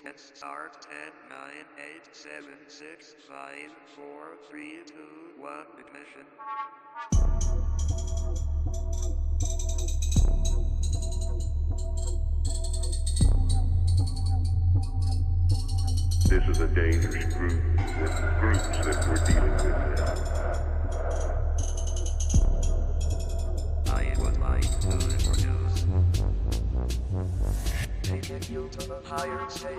Let's start 10, 9, 8, 7, 6, 5, 4, 3, 2, 1, ignition. This is a dangerous group with groups that we're dealing with now. I would like to introduce. Taking you to the higher state.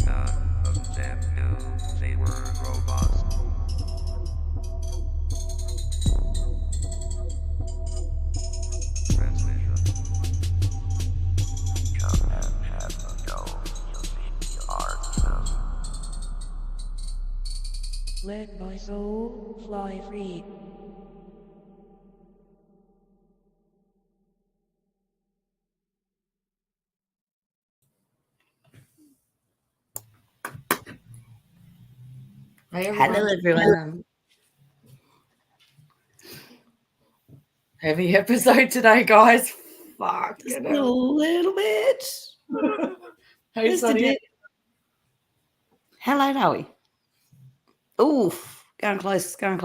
None of them knew they were robots. Transmission. Come and have a go. You are just. Let my soul fly free. Hey Hello, everyone. Heavy episode today, guys. Fuck. Just a little bit. Hey, Just a Sonny. bit. How late are we? Oof. Going close. 24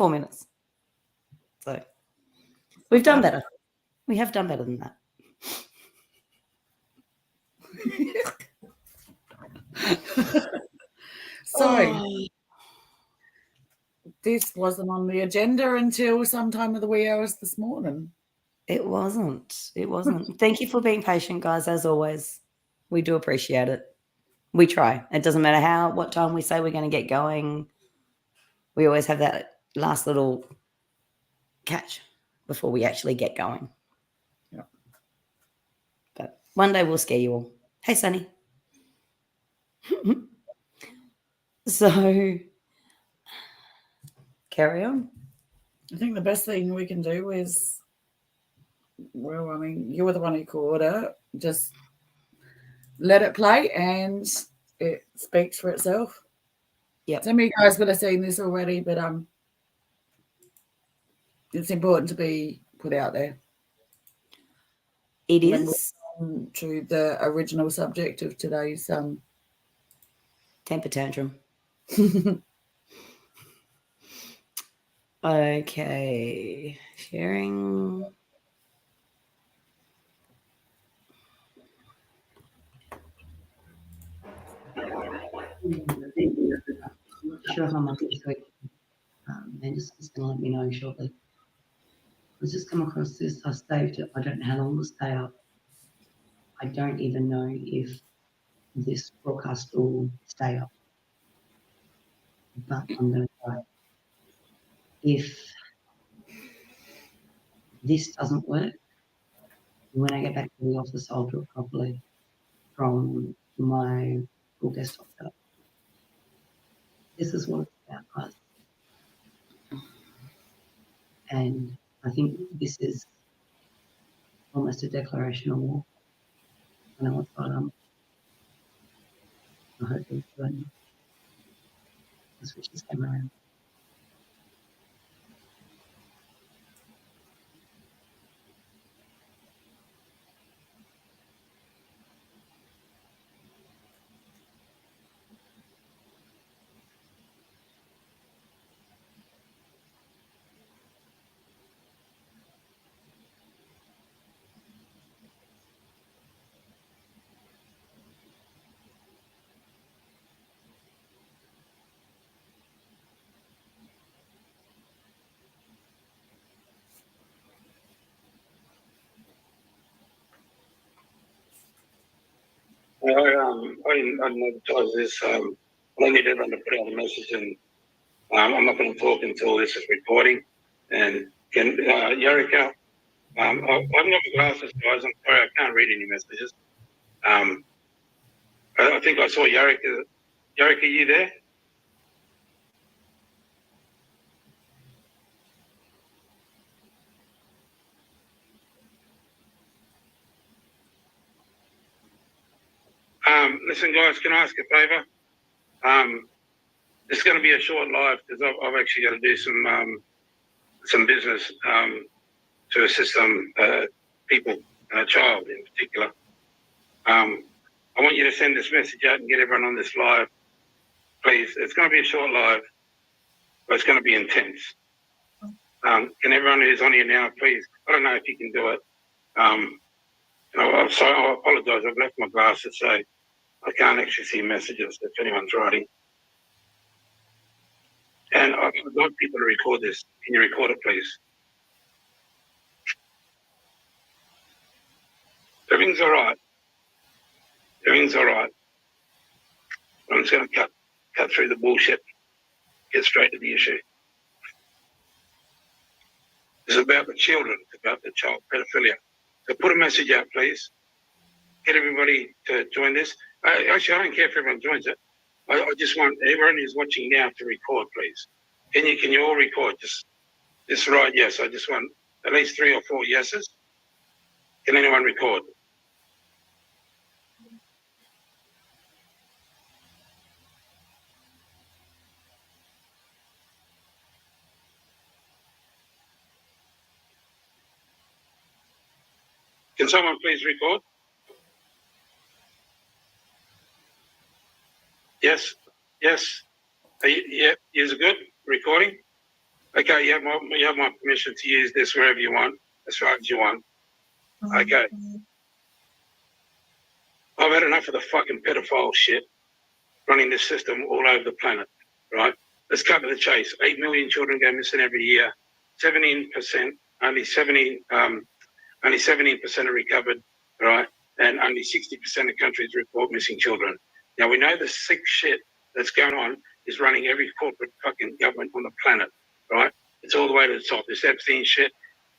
minutes. So we've done better. We have done better than that. So this wasn't on the agenda until sometime of the wee hours this morning. It wasn't. Thank you for being patient, guys, as always. We do appreciate it. We try. It doesn't matter what time we say we're going to get going. We always have that last little catch before we actually get going. Yeah. But one day we'll scare you all. Hey, Sonny. So, carry on. I think the best thing we can do is, well, I mean, you were the one who called it. Just let it play and it speaks for itself. Yep. Some of you guys would have seen this already, but it's important to be put out there. It When is we're on to the original subject of today's temper tantrum. Okay, sharing. I'm not sure how much this week. Anderson's going to let me know shortly. I just come across this. I saved it. I don't know how long it'll stay up. I don't even know if this broadcast will stay up. But I'm going to try. If this doesn't work, when I get back to the office, I'll do it properly from my full desktop setup. This is what it's about, guys. And I think this is almost a declaration of war. I know it's got I hope it's good. I'll switch this camera around. I advertise this. I need everyone to put out a message, and I'm not going to talk until this is recording. And can Yarika, I haven't got my glasses, guys. I'm sorry, I can't read any messages. I think I saw Yarika. Yarika, you there? Listen, guys, can I ask a favour? it's going to be a short live because I've actually got to do some business to assist some people, a child in particular. I want you to send this message out and get everyone on this live, please. It's going to be a short live, but it's going to be intense. Can everyone who's on here now, please? I don't know if you can do it. I'm sorry, I apologise. I've left my glasses, so I can't actually see messages if anyone's writing. And I'd like people to record this. Can you record it, please? Everything's all right. Everything's all right. I'm just going to cut through the bullshit, get straight to the issue. It's about the children. It's about the child pedophilia. So put a message out, please. Get everybody to join this. Actually, I don't care if everyone joins it. I just want everyone who's watching now to record, please. Can you all record? Just write yes. I just want at least 3 or 4 yeses. Can anyone record? Can someone please record? Yes. Yes. Yeah. Is it good? Recording? Okay. You have my permission to use this wherever you want, as far as you want. Okay. I've had enough of the fucking pedophile shit running this system all over the planet, right? Let's cut to the chase. 8 million children go missing every year. 17%, only 17% are recovered, right? And only 60% of countries report missing children. Now, we know the sick shit that's going on is running every corporate fucking government on the planet, right? It's all the way to the top. This Epstein shit,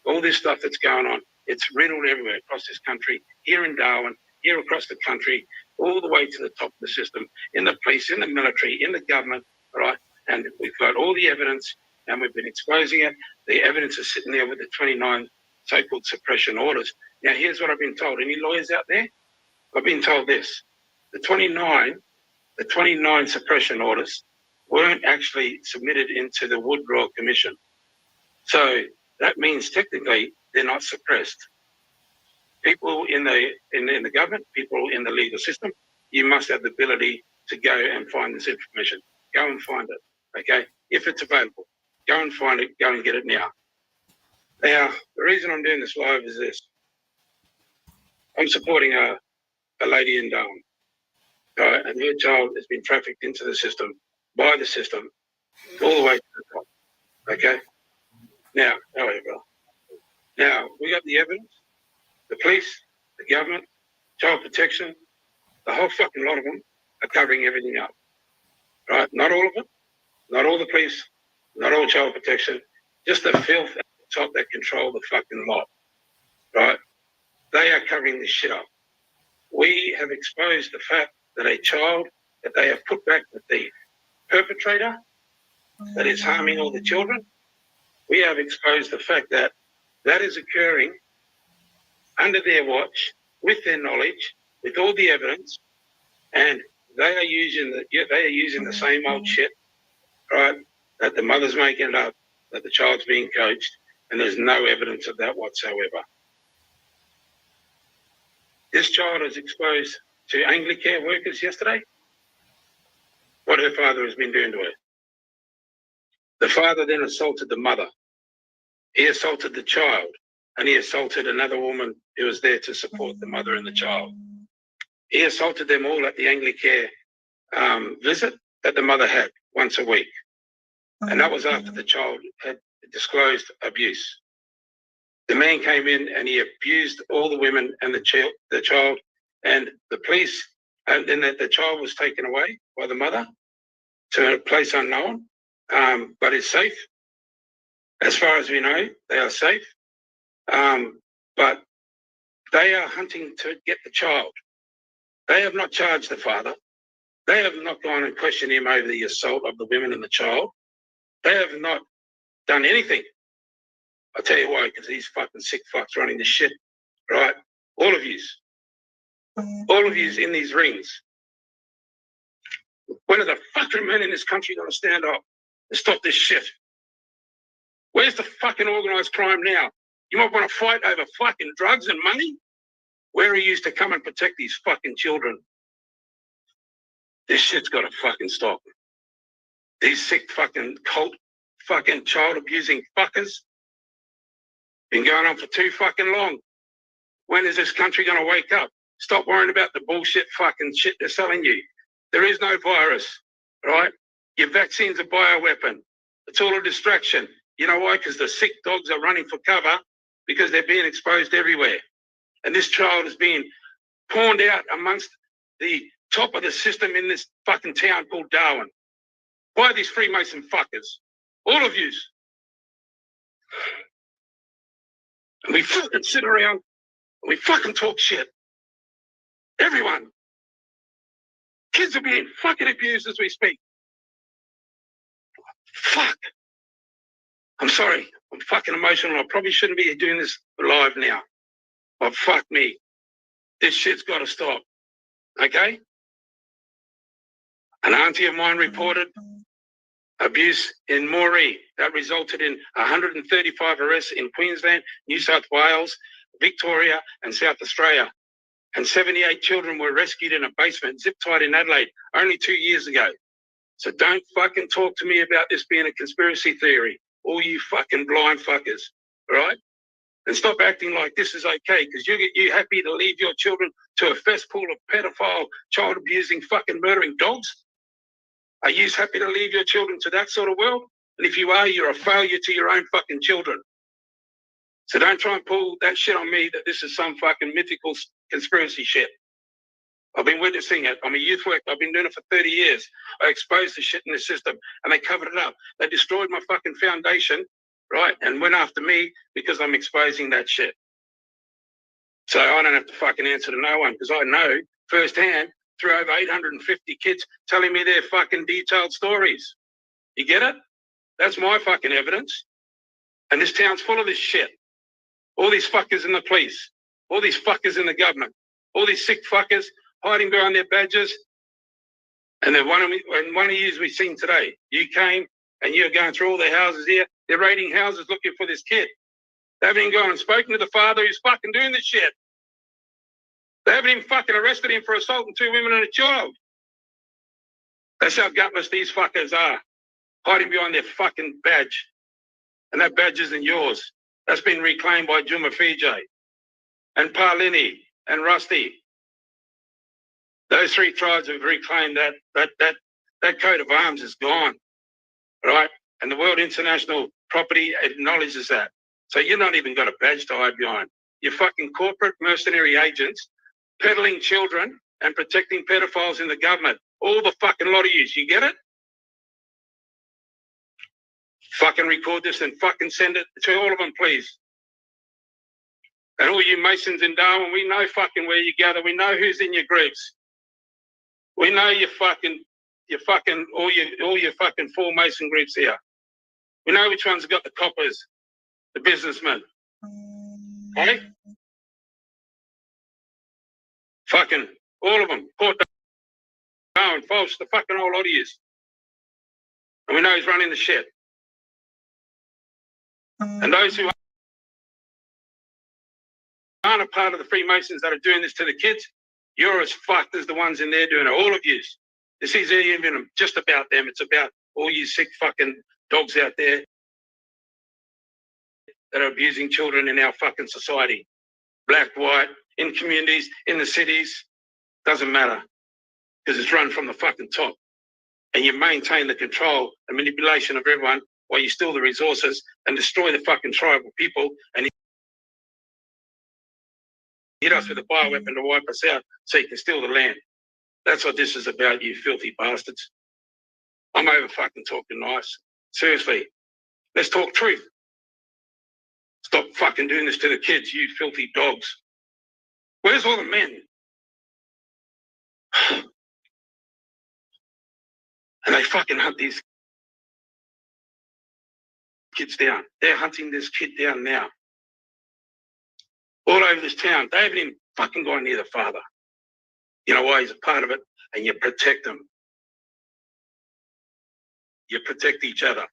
all this stuff that's going on, it's riddled everywhere across this country, here in Darwin, here across the country, all the way to the top of the system, in the police, in the military, in the government, right? And we've got all the evidence, and we've been exposing it. The evidence is sitting there with the 29 so-called suppression orders. Now, here's what I've been told. Any lawyers out there? I've been told this. The 29 suppression orders weren't actually submitted into the Wood Royal Commission. So that means technically they're not suppressed. People in the government, people in the legal system, you must have the ability to go and find this information. Go and find it, okay? If it's available, go and find it, go and get it now. Now, the reason I'm doing this live is this. I'm supporting a lady in Darwin, and her child has been trafficked into the system, by the system, all the way to the top, okay? Now, however, now we got the evidence, the police, the government, child protection, the whole fucking lot of them are covering everything up, right? Not all of it, not all the police, not all child protection, just the filth at the top that control the fucking lot, right? They are covering this shit up. We have exposed the fact that a child that they have put back with the perpetrator that is harming all the children, we have exposed the fact that that is occurring under their watch, with their knowledge, with all the evidence, and they are using the same old shit, right? That the mother's making it up, that the child's being coached, and there's no evidence of that whatsoever. This child was exposed to Anglicare workers yesterday. What her father has been doing to her. The father then assaulted the mother. He assaulted the child, and he assaulted another woman who was there to support the mother and the child. He assaulted them all at the Anglicare visit that the mother had once a week. And that was after the child had disclosed abuse. The man came in and he abused all the women and the child and the police. And then the child was taken away by the mother to a place unknown, but is safe. As far as we know, they are safe. But they are hunting to get the child. They have not charged the father. They have not gone and questioned him over the assault of the women and the child. They have not done anything. I'll tell you why, because these fucking sick fucks running this shit, right? All of yous in these rings, When are the fucking men in this country going to stand up and stop this shit? Where's the fucking organised crime now? You might want to fight over fucking drugs and money? Where are you to come and protect these fucking children? This shit's got to fucking stop. These sick fucking cult fucking child abusing fuckers been going on for too fucking long. When is this country going to wake up? Stop worrying about the bullshit fucking shit they're selling you. There is no virus, right? Your vaccine's a bioweapon. It's all a distraction. You know why? Because the sick dogs are running for cover because they're being exposed everywhere. And this child is being pawned out amongst the top of the system in this fucking town called Darwin. Why are these Freemason fuckers? All of yous. And we fucking sit around and we fucking talk shit. Everyone. Kids are being fucking abused as we speak. Fuck. I'm sorry. I'm fucking emotional. I probably shouldn't be doing this live now. But fuck me. This shit's got to stop. Okay? An auntie of mine reported abuse in Moree. That resulted in 135 arrests in Queensland, New South Wales, Victoria, and South Australia. And 78 children were rescued in a basement, zip-tied in Adelaide, only 2 years ago. So don't fucking talk to me about this being a conspiracy theory. All you fucking blind fuckers, all right? And stop acting like this is okay, because you happy to leave your children to a cesspool of pedophile, child-abusing, fucking murdering dogs? Are you happy to leave your children to that sort of world? And if you are, you're a failure to your own fucking children. So don't try and pull that shit on me that this is some fucking mythical conspiracy shit. I've been witnessing it. I'm a youth worker. I've been doing it for 30 years. I exposed the shit in the system and they covered it up. They destroyed my fucking foundation, right? And went after me because I'm exposing that shit. So I don't have to fucking answer to no one because I know firsthand through over 850 kids telling me their fucking detailed stories. You get it? That's my fucking evidence. And this town's full of this shit. All these fuckers in the police. All these fuckers in the government. All these sick fuckers hiding behind their badges. And then one of you we've seen today, you came and you're going through all the houses here. They're raiding houses looking for this kid. They haven't even gone and spoken to the father who's fucking doing this shit. They haven't even fucking arrested him for assaulting 2 women and a child. That's how gutless these fuckers are. Hiding behind their fucking badge. And that badge isn't yours. That's been reclaimed by Juma Fiji and Palini and Rusty. Those 3 tribes have reclaimed that coat of arms is gone, right? And the World International Property acknowledges that. So you're not even got a badge to hide behind. You're fucking corporate mercenary agents peddling children and protecting pedophiles in the government. All the fucking lot of you get it? Fucking record this and fucking send it to all of them, please. And all you Masons in Darwin, we know fucking where you gather. We know who's in your groups. We know your fucking all your fucking 4 Mason groups here. We know which ones have got the coppers, the businessmen. Hey? Fucking all of them. Port Darwin, False, the fucking whole lot of yous. And we know who's running the shit. And those who aren't a part of the Freemasons that are doing this to the kids, you're as fucked as the ones in there doing it. All of yous. This isn't even just about them. It's about all you sick fucking dogs out there that are abusing children in our fucking society. Black, white, in communities, in the cities. Doesn't matter. Because it's run from the fucking top. And you maintain the control and manipulation of everyone while you steal the resources and destroy the fucking tribal people and hit us with a bioweapon to wipe us out so you can steal the land. That's what this is about, you filthy bastards. I'm over fucking talking nice. Seriously. Let's talk truth. Stop fucking doing this to the kids, you filthy dogs. Where's all the men? And they fucking hunt these kids down. They're hunting this kid down now. All over this town. They haven't even fucking gone near the father. You know why? He's a part of it, and you protect them. you protect each other.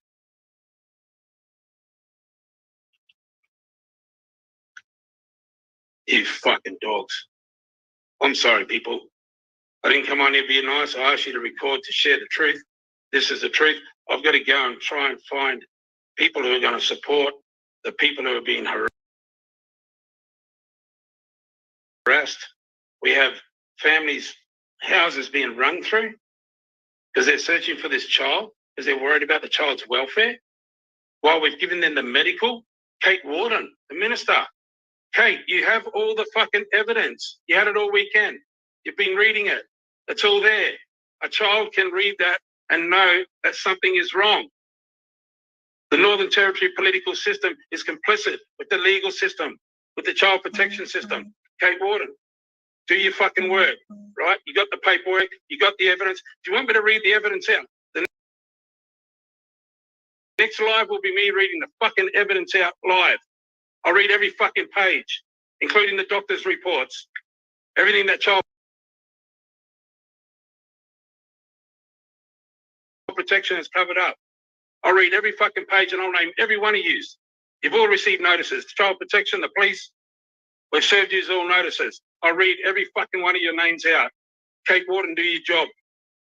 You fucking dogs. I'm sorry, people. I didn't come on here to be nice. I asked you to record to share the truth. This is the truth. I've got to go and try and find people who are going to support the people who are being harassed. We have families' houses being run through because they're searching for this child, because they're worried about the child's welfare. While we've given them the medical, Kate Warden, the minister. Kate, you have all the fucking evidence. You had it all weekend. You've been reading it. It's all there. A child can read that and know that something is wrong. The Northern Territory political system is complicit with the legal system, with the child protection system. Kate Warden, do your fucking work, right? You got the paperwork, you got the evidence. Do you want me to read the evidence out? The next live will be me reading the fucking evidence out live. I'll read every fucking page, including the doctor's reports, everything that child protection has covered up. I'll read every fucking page and I'll name every one of you. You've all received notices. Child protection, the police, we've served you all notices. I'll read every fucking one of your names out. Kate Warden, do your job.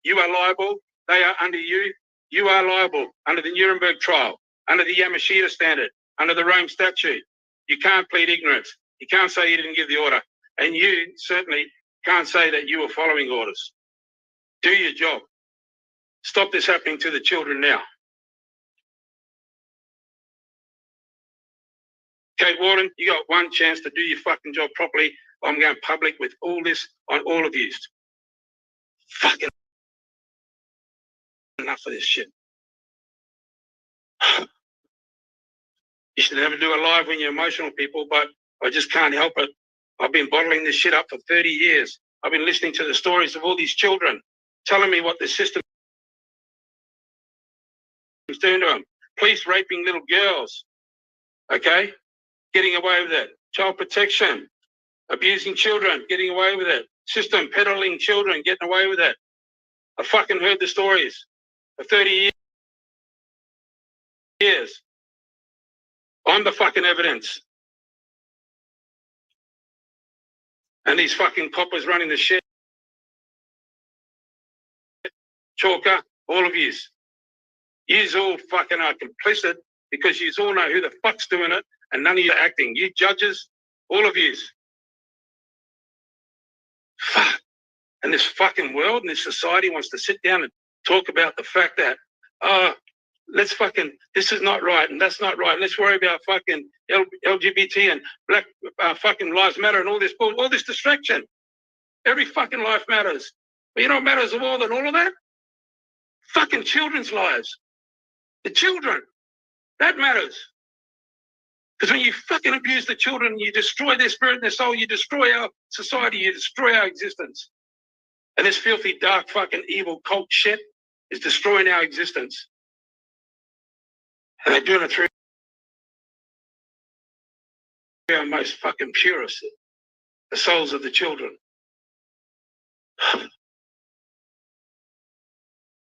You are liable. They are under you. You are liable under the Nuremberg trial, under the Yamashita standard, under the Rome statute. You can't plead ignorance. You can't say you didn't give the order. And you certainly can't say that you were following orders. Do your job. Stop this happening to the children now. Kate Warden, you got one chance to do your fucking job properly. I'm going public with all this on all of you. Fucking enough of this shit. You should never do a live when you're emotional, people, but I just can't help it. I've been bottling this shit up for 30 years. I've been listening to the stories of all these children telling me what the system is doing to them. Police raping little girls, okay? Getting away with it. Child protection, abusing children, getting away with it. System peddling children, getting away with it. I fucking heard the stories for 30 years. I'm the fucking evidence. And these fucking coppers running the shit. Chalker, all of yous. Yous all fucking are complicit because yous all know who the fuck's doing it and none of you are acting. You judges, all of yous. Fuck. And this fucking world and this society wants to sit down and talk about the fact that, let's fucking, this is not right and that's not right. Let's worry about fucking LGBT and black fucking lives matter and all this distraction. Every fucking life matters. But you know what matters more than all of that? Fucking children's lives. The children. That matters. Because when you fucking abuse the children, you destroy their spirit and their soul, you destroy our society, you destroy our existence. And this filthy, dark, fucking evil cult shit is destroying our existence. And they're doing it through our most fucking purest, the souls of the children.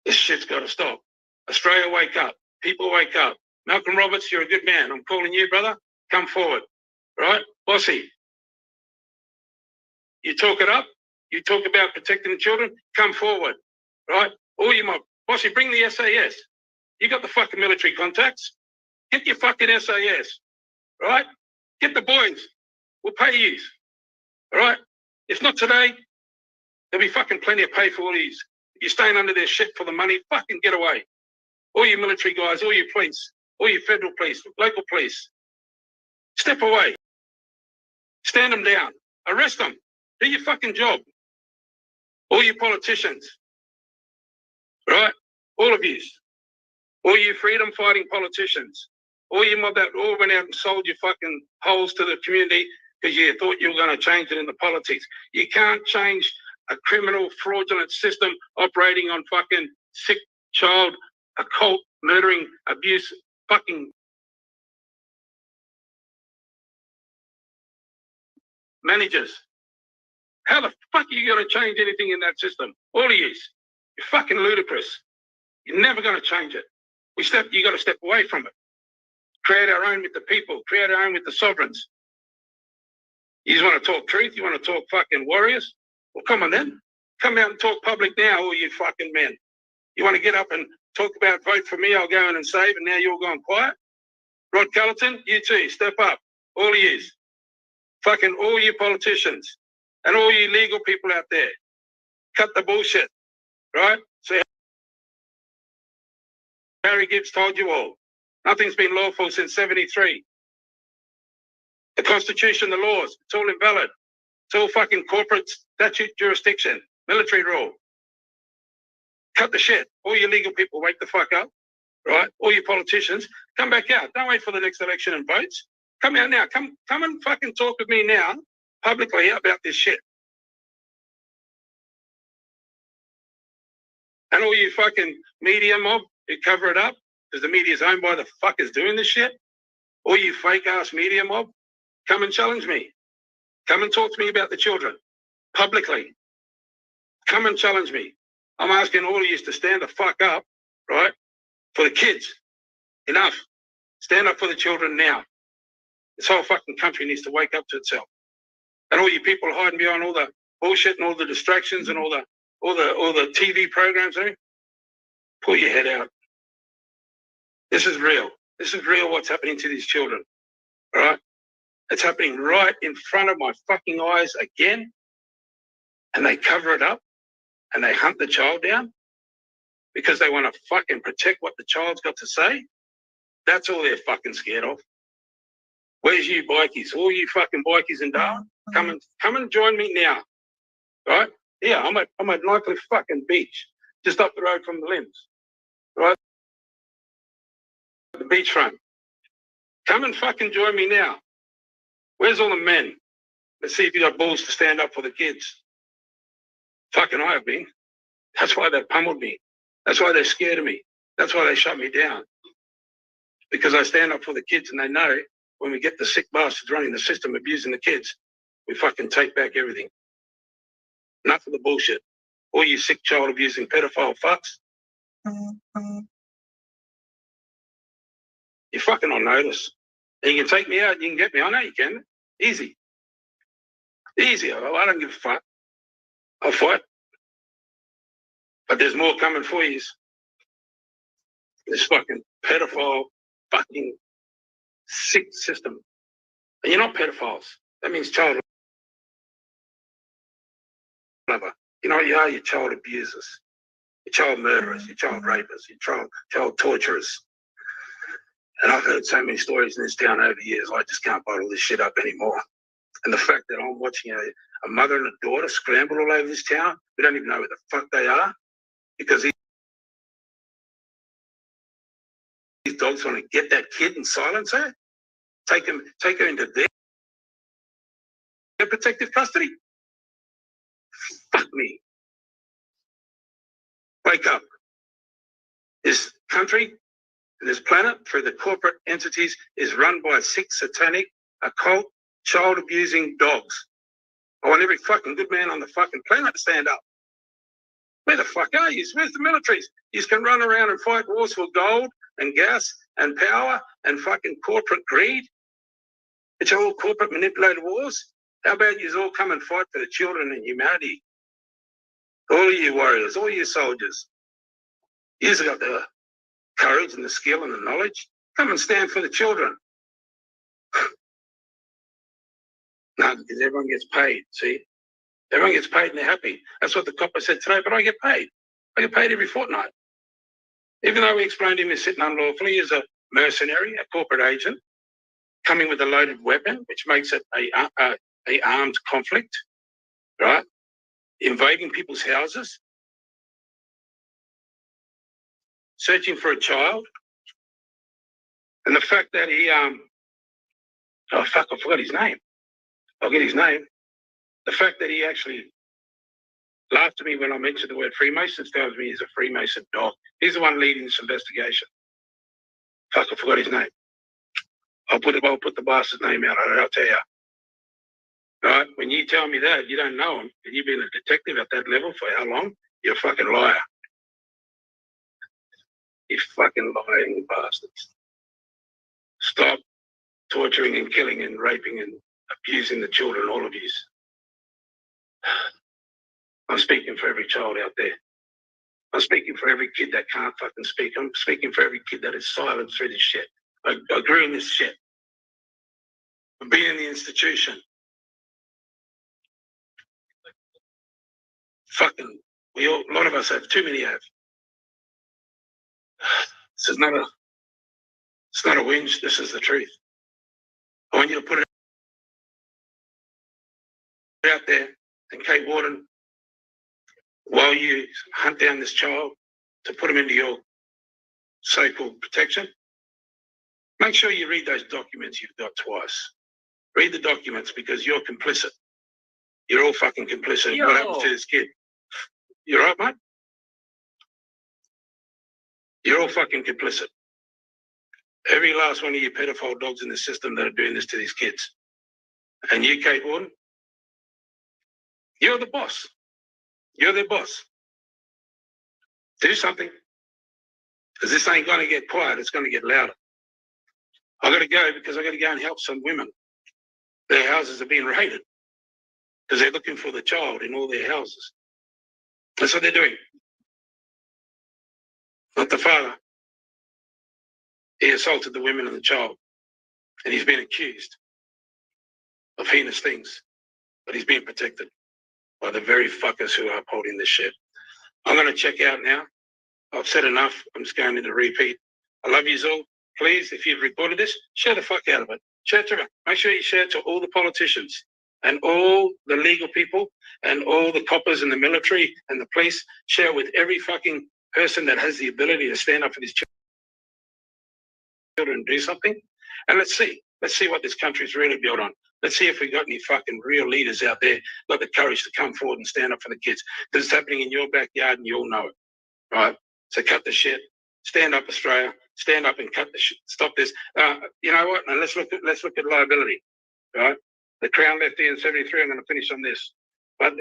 This shit's got to stop. Australia, wake up. People, wake up. Malcolm Roberts, you're a good man. I'm calling you, brother. Come forward. Right? Bossy. You talk it up. You talk about protecting the children. Come forward. Right? All you mob. Bossy, bring the SAS. You got the fucking military contacts. Get your fucking SAS. Right? Get the boys. We'll pay you. All right? If not today, there'll be fucking plenty of pay for all these. If you're staying under their shit for the money, fucking get away. All you military guys, all your police, all your federal police, local police. Step away. Stand them down. Arrest them. Do your fucking job. All you politicians. Right? All of you. All you freedom fighting politicians. All you mob that all went out and sold your fucking holes to the community because you thought you were going to change it in the politics. You can't change a criminal, fraudulent system operating on fucking sick child, occult, murdering, abuse, fucking managers. How the fuck are you going to change anything in that system? All of you. You're fucking ludicrous. You're never going to change it. You got to step away from it. Create our own with the people. Create our own with the sovereigns. You just want to talk truth? You want to talk fucking warriors? Well, come on then. Come out and talk public now, all you fucking men. You want to get up and talk about vote for me, I'll go in and save, and now you're going quiet? Rod Cullerton, you too, step up. All of yous. Fucking all you politicians and all you legal people out there. Cut the bullshit, right? So Harry Gibbs told you all. Nothing's been lawful since 73. The Constitution, the laws, it's all invalid. It's all fucking corporate statute jurisdiction, military rule. Cut the shit. All you legal people, wake the fuck up, right? All you politicians, come back out. Don't wait for the next election and votes. Come out now. Come and fucking talk with me now, publicly, about this shit. And all you fucking media mob who cover it up, because the media's owned by the fuckers doing this shit. All you fake ass media mob, come and challenge me. Come and talk to me about the children, publicly. Come and challenge me. I'm asking all of you to stand the fuck up, right, for the kids. Enough. Stand up for the children now. This whole fucking country needs to wake up to itself. And all you people hiding behind all the bullshit and all the distractions and all the TV programs, pull your head out. This is real. This is real what's happening to these children. All right? It's happening right in front of my fucking eyes again. And they cover it up and they hunt the child down because they want to fucking protect what the child's got to say. That's all they're fucking scared of. Where's you bikies? All you fucking bikies in Darwin? Come and join me now. Right? Yeah, I'm at Knightley fucking beach, just up the road from the limbs. Right? The beachfront. Come and fucking join me now. Where's all the men? Let's see if you got balls to stand up for the kids. Fucking I have been. That's why they pummeled me. That's why they're scared of me. That's why they shut me down. Because I stand up for the kids and they know when we get the sick bastards running the system abusing the kids, we fucking take back everything. Enough of the bullshit. All you sick child abusing pedophile fucks. You're fucking on notice. And you can take me out, you can get me. I know you can. Easy. Easy. I don't give a fuck. I'll fight. But there's more coming for you. This fucking pedophile fucking sick system. And you're not pedophiles. That means child lover. You know what you are? You're child abusers. You're child murderers. You're child rapists. You're child torturers. And I've heard so many stories in this town over the years, I just can't bottle this shit up anymore. And the fact that I'm watching a mother and a daughter scramble all over this town, we don't even know where the fuck they are, because these dogs want to get that kid and silence her, take her into their protective custody. Fuck me. Wake up. This country, this planet, through the corporate entities, is run by sick, satanic, occult, child-abusing dogs. I want every fucking good man on the fucking planet to stand up. Where the fuck are you? Where's the militaries? You can run around and fight wars for gold and gas and power and fucking corporate greed. It's all corporate manipulated wars. How about you all come and fight for the children and humanity? All of you warriors, all you soldiers. You've got the courage and the skill and the knowledge. Come and stand for the children. No, because everyone gets paid, see? Everyone gets paid and they're happy. That's what the copper said today, but I get paid. I get paid every fortnight. Even though we explained him as sitting unlawfully as a mercenary, a corporate agent, coming with a loaded weapon, which makes it a armed conflict, right? Invading people's houses, searching for a child, and the fact that he, oh fuck, I forgot his name. I'll get his name. The fact that he actually laughed at me when I mentioned the word Freemasons tells me he's a Freemason dog. He's the one leading this investigation. Fuck, I forgot his name. I'll put the bastard's name out. I'll tell you. Right? When you tell me that, you don't know him, and you've been a detective at that level for how long? You're a fucking liar. You fucking lying bastards. Stop torturing and killing and raping and abusing the children, all of you. I'm speaking for every child out there. I'm speaking for every kid that can't fucking speak. I'm speaking for every kid that is silent through this shit. I grew in this shit. I've been in the institution. Fucking, a lot of us have, too many have. This is not it's not a whinge, this is the truth. I want you to put it out there, and Kate Warden, while you hunt down this child to put him into your so-called protection, make sure you read those documents you've got twice. Read the documents because you're complicit. You're all fucking complicit in what happened to this kid. You right, mate? You're all fucking complicit. Every last one of you pedophile dogs in the system that are doing this to these kids. And you, Kate Warden, you're the boss. You're their boss. Do something. Because this ain't going to get quiet. It's going to get louder. I got to go because I got to go and help some women. Their houses are being raided because they're looking for the child in all their houses. That's what they're doing. Not the father. He assaulted the women and the child. And he's been accused of heinous things. But he's being protected by the very fuckers who are upholding this shit. I'm going to check out now. I've said enough. I'm just going into repeat. I love you all. Please, if you've recorded this, share the fuck out of it. Share it to everyone. Make sure you share it to all the politicians and all the legal people and all the coppers and the military and the police. Share it with every fucking person that has the ability to stand up for these children and do something. And let's see what this country's really built on. Let's see if we've got any fucking real leaders out there got the courage to come forward and stand up for the kids. Because it's happening in your backyard and you all know it, right? So cut the shit. Stand up, Australia. Stand up and cut the shit. Stop this. You know what? And let's look at liability, right? The Crown left in 73. I'm going to finish on this. But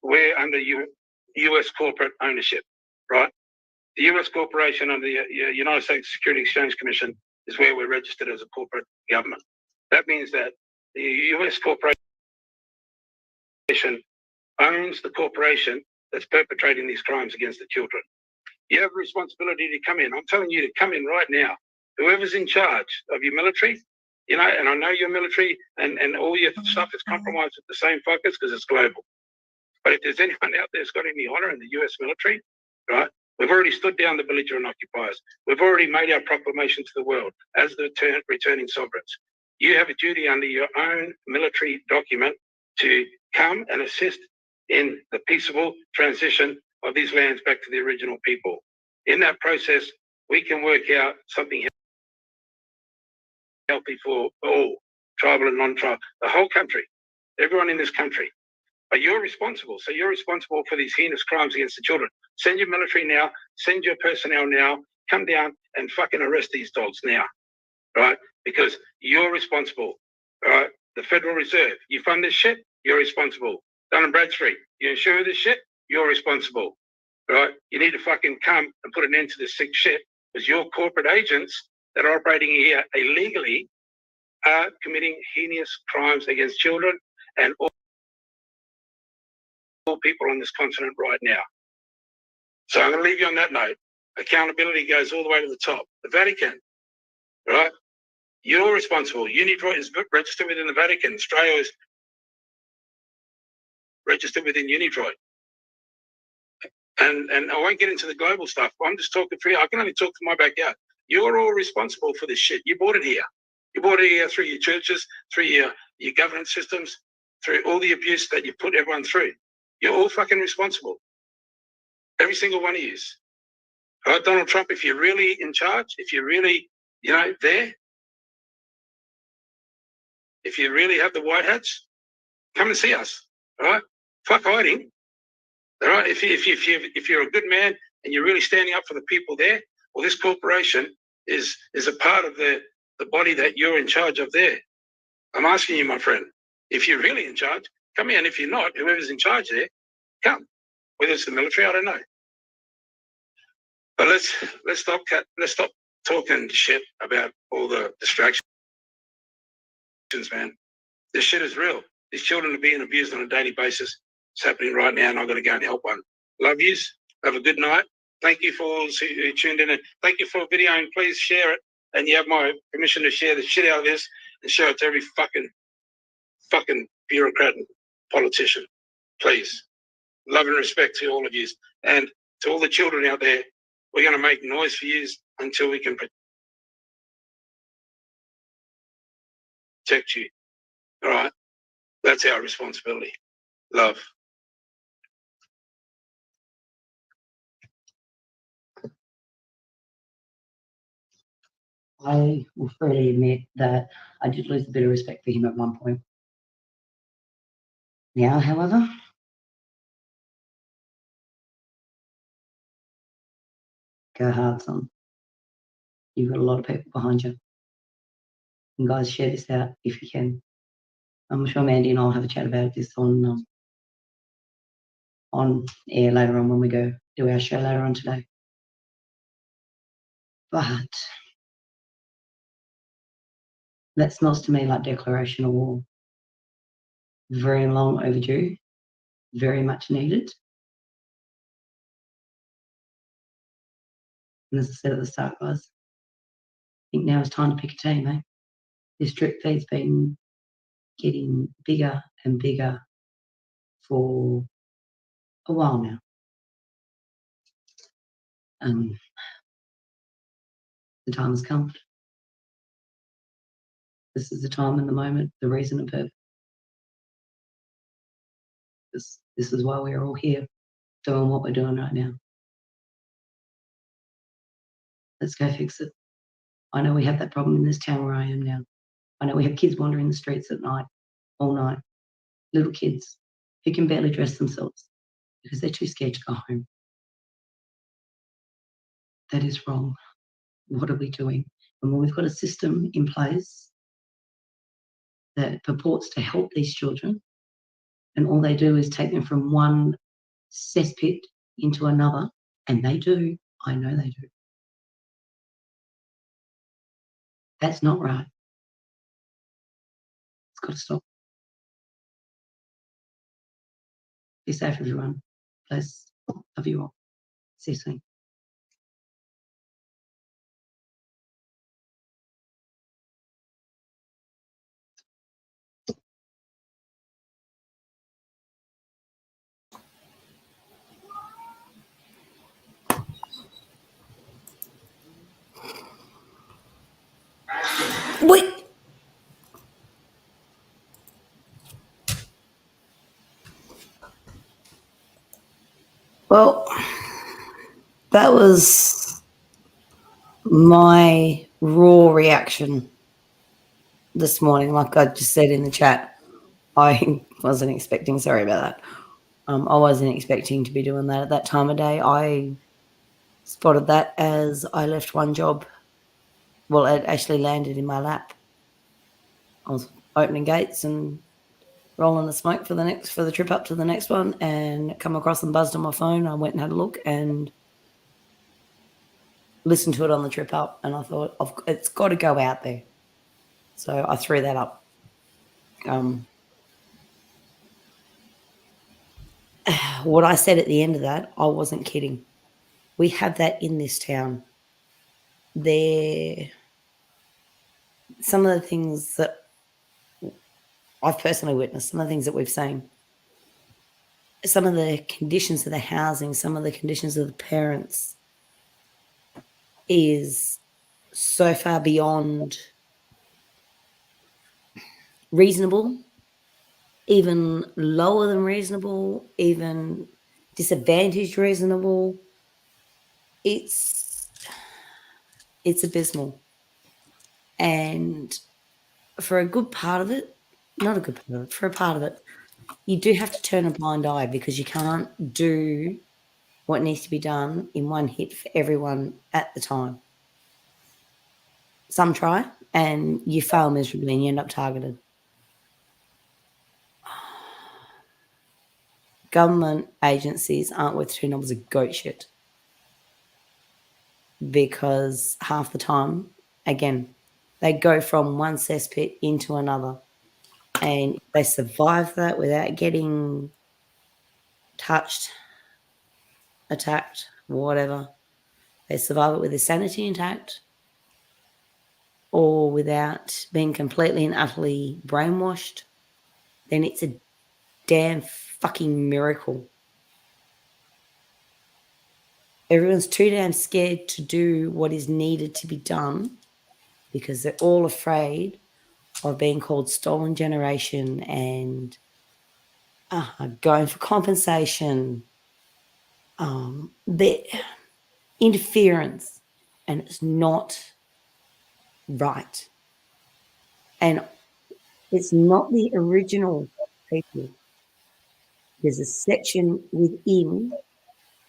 we're under U.S. corporate ownership, right? The U.S. corporation under the United States Security Exchange Commission is where we're registered as a corporate government. That means that the U.S. corporation owns the corporation that's perpetrating these crimes against the children. You have a responsibility to come in. I'm telling you to come in right now. Whoever's in charge of your military, you know, and I know your military and all your stuff is compromised with the same fuckers because it's global. But if there's anyone out there that's got any honor in the U.S. military, right, we've already stood down the belligerent occupiers. We've already made our proclamation to the world as the returning sovereigns. You have a duty under your own military document to come and assist in the peaceable transition of these lands back to the original people. In that process, we can work out something healthy for all, tribal and non-tribal, the whole country, everyone in this country. But you're responsible. So you're responsible for these heinous crimes against the children. Send your military now, send your personnel now, come down and fucking arrest these dogs now, right? Because you're responsible, right? The Federal Reserve, you fund this shit, you're responsible. Dun & Bradstreet, you insure this shit, you're responsible, right? You need to fucking come and put an end to this sick shit because your corporate agents that are operating here illegally are committing heinous crimes against children and all people on this continent right now. So I'm going to leave you on that note. Accountability goes all the way to the top. The Vatican, right? You're responsible. Unitroid is registered within the Vatican. Australia is registered within Unitroid. And I won't get into the global stuff. I'm just talking for you. I can only talk from my backyard. You're all responsible for this shit. You brought it here. You brought it here through your churches, through your governance systems, through all the abuse that you put everyone through. You're all fucking responsible. Every single one of you. All right, Donald Trump, if you're really in charge, if you're really, you know, there, if you really have the white hats, come and see us. All right? Fuck hiding. All right? If you're a good man and you're really standing up for the people there, well, this corporation is a part of the body that you're in charge of there. I'm asking you, my friend, if you're really in charge, come here. And if you're not, whoever's in charge there, come. Whether it's the military, I don't know. But let's stop talking shit about all the distractions, man. This shit is real. These children are being abused on a daily basis. It's happening right now, and I've got to go and help one. Love yous. Have a good night. Thank you for all who tuned in, and thank you for videoing. Please share it, and you have my permission to share the shit out of this and show it to every fucking bureaucrat and politician. Please. Love and respect to all of you. And to all the children out there, we're going to make noise for you until we can protect you. All right? That's our responsibility. Love. I will freely admit that I did lose a bit of respect for him at one point. Now, however, go hard, son. You've got a lot of people behind you. And guys, share this out if you can. I'm sure Mandy and I'll have a chat about this on air later on when we go do our show later on today. But that smells to me like declaration of war. Very long overdue, very much needed. And as I said at the start, guys, I think now it's time to pick a team, eh? This drip feed's been getting bigger and bigger for a while now. The time has come. This is the time and the moment, the reason and purpose. This is why we're all here doing what we're doing right now. Let's go fix it. I know we have that problem in this town where I am now. I know we have kids wandering the streets at night, all night. Little kids who can barely dress themselves because they're too scared to go home. That is wrong. What are we doing? And when we've got a system in place that purports to help these children, and all they do is take them from one cesspit into another, and they do, I know they do. That's not right. It's got to stop. Be safe, everyone. Bless. Love you all. See you soon. Wait. Well, that was my raw reaction this morning. Like I just said in the chat, I wasn't expecting, sorry about that. I wasn't expecting to be doing that at that time of day. I spotted that as I left one job. Well, it actually landed in my lap. I was opening gates and rolling the smoke for the trip up to the next one, and come across and buzzed on my phone. I went and had a look and listened to it on the trip up, and I thought, it's got to go out there. So I threw that up. What I said at the end of that, I wasn't kidding. We have that in this town. Some of the things that I've personally witnessed, some of the things that we've seen, some of the conditions of the housing, some of the conditions of the parents is so far beyond reasonable, even lower than reasonable, even disadvantaged reasonable. It's abysmal. And for a good part of it, not a good part of it, for a part of it, you do have to turn a blind eye because you can't do what needs to be done in one hit for everyone at the time. Some try and you fail miserably and you end up targeted. Government agencies aren't worth 2 knobs of goat shit. because half the time, again, they go from one cesspit into another, and if they survive that without getting touched, attacked, whatever, they survive it with their sanity intact or without being completely and utterly brainwashed, then it's a damn fucking miracle. Everyone's too damn scared to do what is needed to be done because they're all afraid of being called stolen generation and going for compensation, the interference, and it's not right. And it's not the original people. There's a section within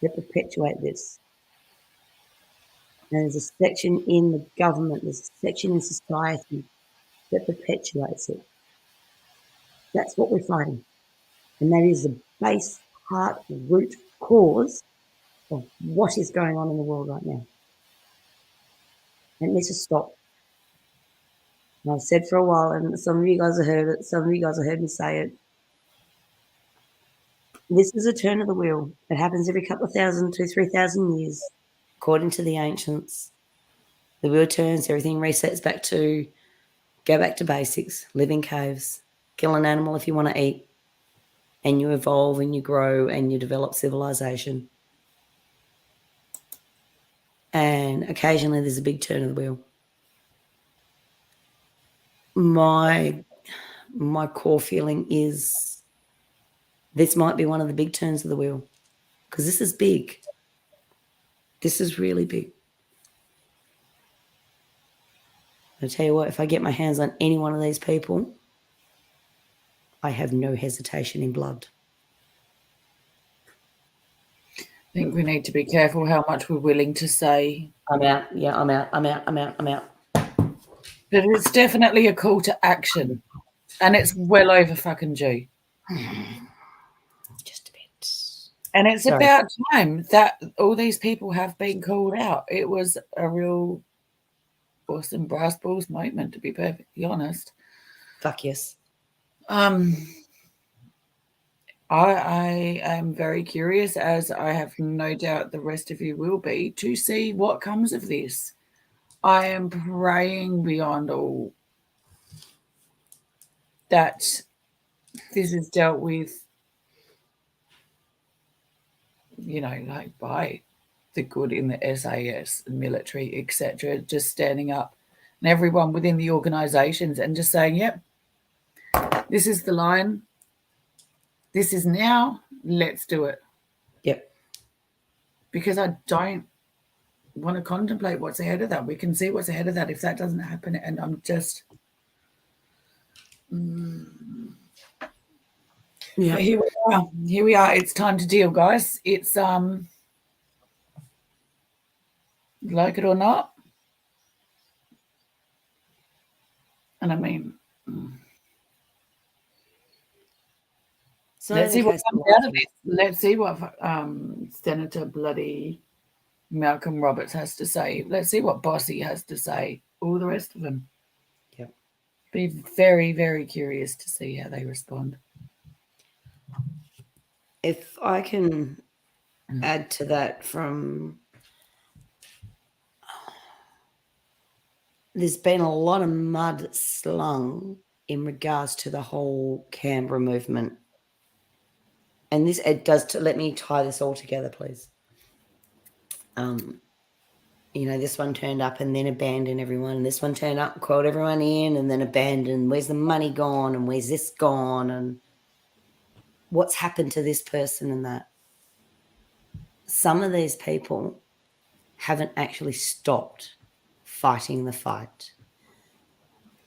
that perpetuate this. And there's a section in the government, there's a section in society that perpetuates it. That's what we're fighting. And that is the base, heart, root cause of what is going on in the world right now. And it needs to stop. And I've said for a while, and some of you guys have heard it, some of you guys have heard me say it. This is a turn of the wheel. It happens every couple of 1,000 to 3,000 years, according to the ancients. The wheel turns, everything resets back to go back to basics, live in caves, kill an animal if you want to eat, and you evolve and you grow and you develop civilization. And occasionally there's a big turn of the wheel. My core feeling is this might be one of the big turns of the wheel because this is big. This is really big. I'll tell you what, if I get my hands on any one of these people, I have no hesitation in blood. I think we need to be careful how much we're willing to say. I'm out. Yeah, I'm out. But it's definitely a call to action. And it's well over fucking due. Just a bit. And it's Sorry. about time that all these people have been called out. It was a real awesome brass balls moment, to be perfectly honest. Fuck yes. I am very curious, as I have no doubt the rest of you will be, to see what comes of this. I am praying beyond all that this is dealt with, like by the good in the SAS, military, etc., just standing up and everyone within the organizations and just saying, yep, this is the line. This is now. Let's do it. Yep. Because I don't want to contemplate what's ahead of that. We can see what's ahead of that if that doesn't happen. And I'm just... Yeah. Here we are. Here we are. It's time to deal, guys. It's like it or not. And I mean, let's see what comes out of this. Let's see what Senator bloody Malcolm Roberts has to say. Let's see what Bossy has to say. All the rest of them. Yep. Be very, very curious to see how they respond. If I can add to that there's been a lot of mud slung in regards to the whole Canberra movement. And let me tie this all together, please. This one turned up and then abandoned everyone. And this one turned up, called everyone in and then abandoned. Where's the money gone? And where's this gone? And what's happened to this person and that? Some of these people haven't actually stopped fighting the fight.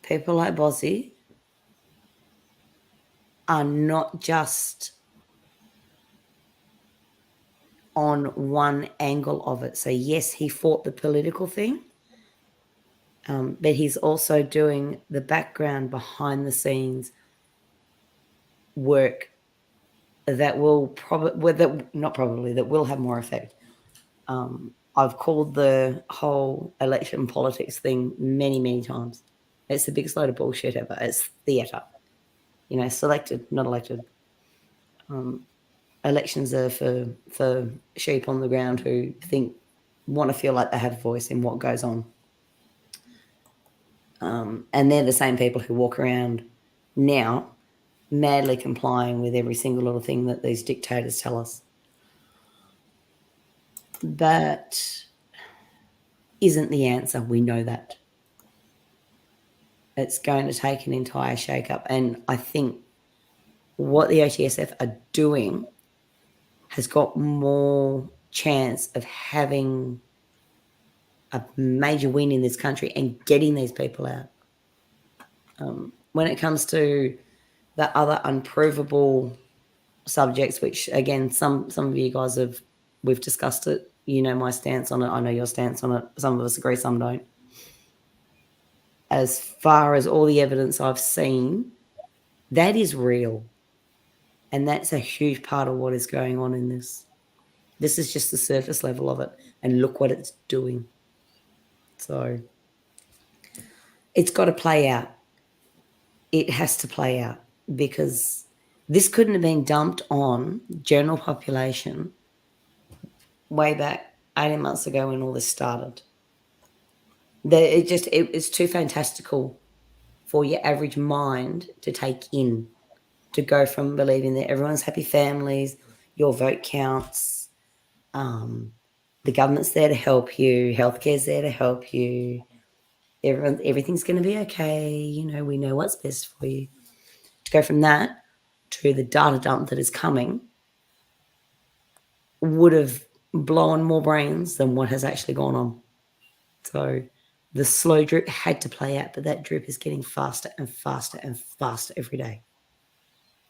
People like Bossy are not just on one angle of it. So yes, he fought the political thing, but he's also doing the background behind the scenes work that will that will have more effect. I've called the whole election politics thing many, many times. It's the biggest load of bullshit ever. It's theatre. You know, selected, not elected. Elections are for sheep on the ground who want to feel like they have a voice in what goes on. And they're the same people who walk around now madly complying with every single little thing that these dictators tell us. That isn't the answer. We know that. It's going to take an entire shake-up. And I think what the OTSF are doing has got more chance of having a major win in this country and getting these people out. When it comes to the other unprovable subjects, which again, some of you guys we've discussed it. You know my stance on it. I know your stance on it. Some of us agree, some don't. As far as all the evidence I've seen, that is real. And that's a huge part of what is going on in this. This is just the surface level of it. And look what it's doing. So it's got to play out. It has to play out because this couldn't have been dumped on general population way back 18 months ago when all this started. It's too fantastical for your average mind to take in, to go from believing that everyone's happy families, your vote counts, the government's there to help you, healthcare's there to help you, everything's going to be okay, you know, we know what's best for you. To go from that to the data dump that is coming would have blown more brains than what has actually gone on. So the slow drip had to play out, but that drip is getting faster and faster and faster every day.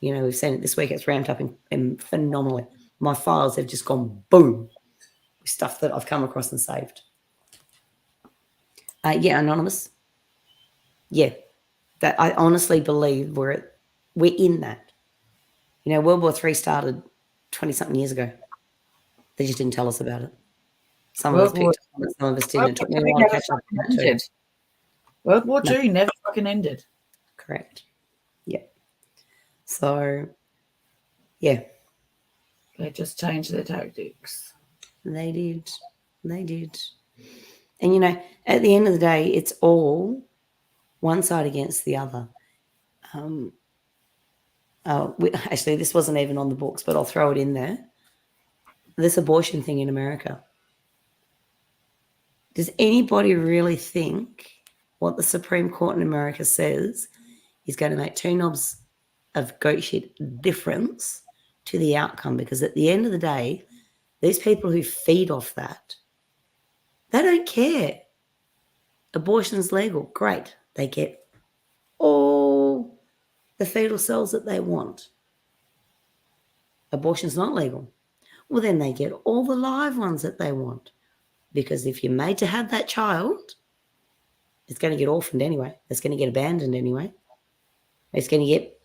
You know, we've seen it this week. It's ramped up in phenomenally. My files have just gone boom with stuff that I've come across and saved. Yeah, Anonymous. Yeah, that I honestly believe we're in that. You know, World War III started 20-something years ago. They just didn't tell us about it. Some of us picked up on it, some of us didn't. It took me a while to catch up on that too. World War II never fucking ended. Correct. Yeah. So, yeah. They just changed their tactics. They did. They did. And, you know, at the end of the day, it's all one side against the other. Actually, this wasn't even on the books, but I'll throw it in there. This abortion thing in America. Does anybody really think what the Supreme Court in America says is going to make 2 knobs of goat shit difference to the outcome? Because at the end of the day, these people who feed off that, they don't care. Abortion's legal. Great. They get all the fetal cells that they want. Abortion's not legal. Well, then they get all the live ones that they want. Because if you're made to have that child, it's going to get orphaned anyway. It's going to get abandoned anyway. It's going to get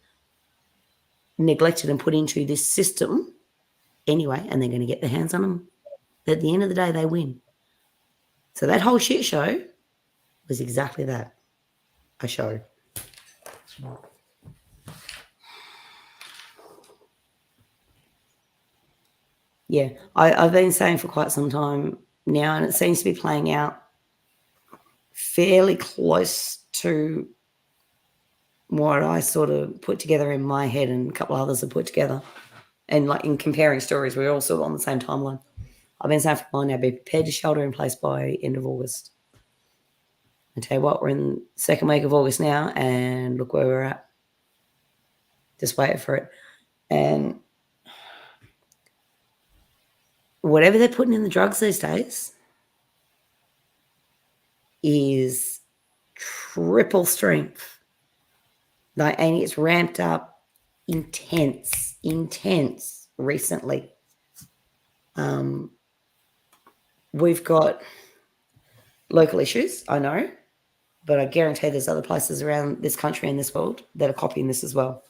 neglected and put into this system anyway, and they're going to get their hands on them. At the end of the day, they win. So that whole shit show was exactly that, a show. Yeah, I've been saying for quite some time now, and it seems to be playing out fairly close to what I sort of put together in my head and a couple of others have put together. And like in comparing stories, we're all sort of on the same timeline. I've been saying for a while now, be prepared to shelter in place by end of August. I tell you what, we're in the second week of August now, and look where we're at. Just wait for it. And whatever they're putting in the drugs these days is triple strength. Like, and it's ramped up intense recently. We've got local issues, I know, but I guarantee there's other places around this country and this world that are copying this as well.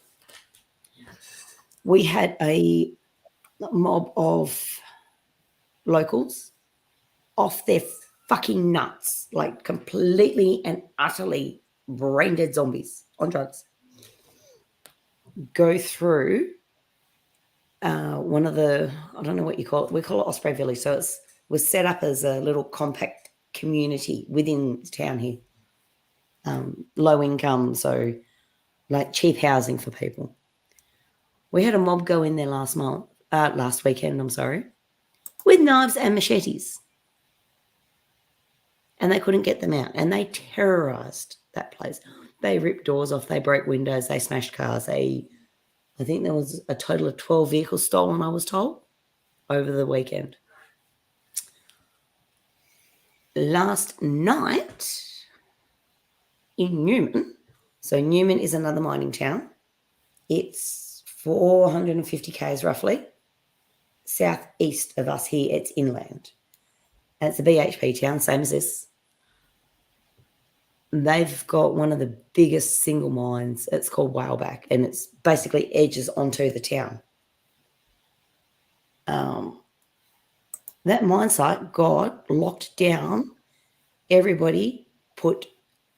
We had a mob of locals off their fucking nuts, like completely and utterly brain dead zombies on drugs, go through one of the, I don't know what you call it. We call it Osprey Village. So it was set up as a little compact community within town here. Low income, so like cheap housing for people. We had a mob go in there last weekend, with knives and machetes. And they couldn't get them out. And they terrorized that place. They ripped doors off. They broke windows. They smashed cars. I think there was a total of 12 vehicles stolen, I was told, over the weekend. Last night in Newman, so Newman is another mining town. It's 450 k's roughly. Southeast of us here, it's inland. And it's a BHP town, same as this. They've got one of the biggest single mines. It's called Whaleback, and it's basically edges onto the town. That mine site got locked down. Everybody put